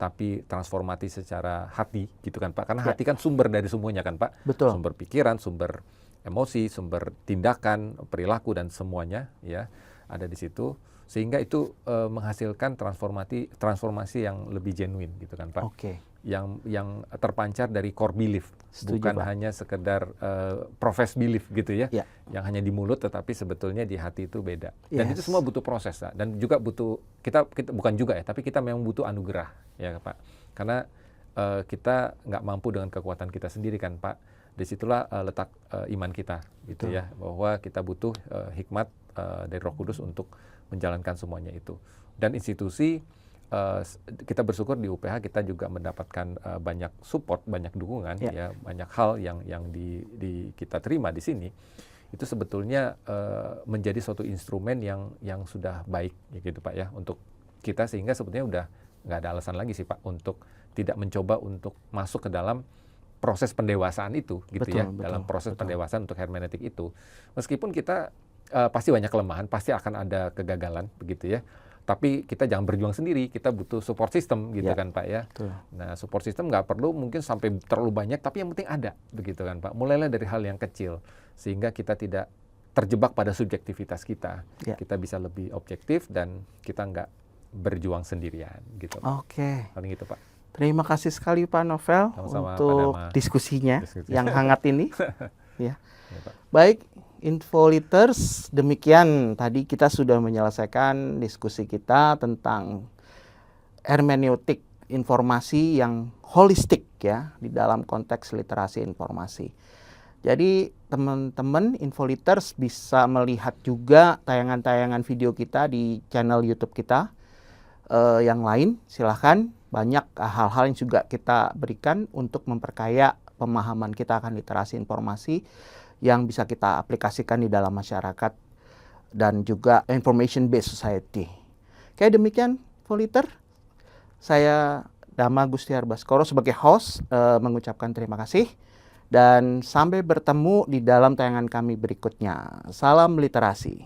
tapi transformasi secara hati, gitu kan Pak. Karena hati kan sumber dari semuanya kan Pak. Betul. Sumber pikiran, sumber emosi, sumber tindakan, perilaku dan semuanya ya ada di situ. Sehingga itu menghasilkan transformasi yang lebih genuine, gitu kan Pak. Yang terpancar dari core belief, bukan Pak. hanya sekedar profess belief gitu ya, yang hanya di mulut tetapi sebetulnya di hati itu beda. Dan itu semua butuh proses Pak. Dan juga butuh kita bukan juga ya, tapi kita memang butuh anugerah ya Pak. Karena kita nggak mampu dengan kekuatan kita sendiri kan Pak. Disitulah letak iman kita gitu ya, bahwa kita butuh hikmat dari Roh Kudus untuk menjalankan semuanya itu. Dan institusi kita bersyukur di UPH kita juga mendapatkan banyak support, banyak dukungan, ya banyak hal yang kita terima di sini itu sebetulnya menjadi suatu instrumen yang sudah baik, ya gitu Pak ya, untuk kita sehingga sebetulnya udah nggak ada alasan lagi sih Pak untuk tidak mencoba untuk masuk ke dalam proses pendewasaan itu, gitu dalam proses pendewasaan untuk hermeneutik itu, meskipun kita pasti banyak kelemahan, pasti akan ada kegagalan, begitu ya. Tapi kita jangan berjuang sendiri, kita butuh support system gitu kan Pak ya. Nah support system nggak perlu mungkin sampai terlalu banyak, tapi yang penting ada, begitu kan Pak. Mulailah dari hal yang kecil, sehingga kita tidak terjebak pada subjektivitas kita. Kita bisa lebih objektif dan kita nggak berjuang sendirian gitu. Paling gitu Pak. Terima kasih sekali Pak Novel untuk diskusinya yang hangat ini. Baik. Infoliters, demikian tadi kita sudah menyelesaikan diskusi kita tentang hermeneutik informasi yang holistik ya di dalam konteks literasi informasi. Jadi teman-teman Infoliters bisa melihat juga tayangan-tayangan video kita di channel YouTube kita yang lain. Silahkan, banyak hal-hal yang juga kita berikan untuk memperkaya pemahaman kita akan literasi informasi yang bisa kita aplikasikan di dalam masyarakat dan juga information based society. Kayak demikian, Voliter. Saya Dama Gustiar Baskoro sebagai host mengucapkan terima kasih dan sampai bertemu di dalam tayangan kami berikutnya. Salam literasi.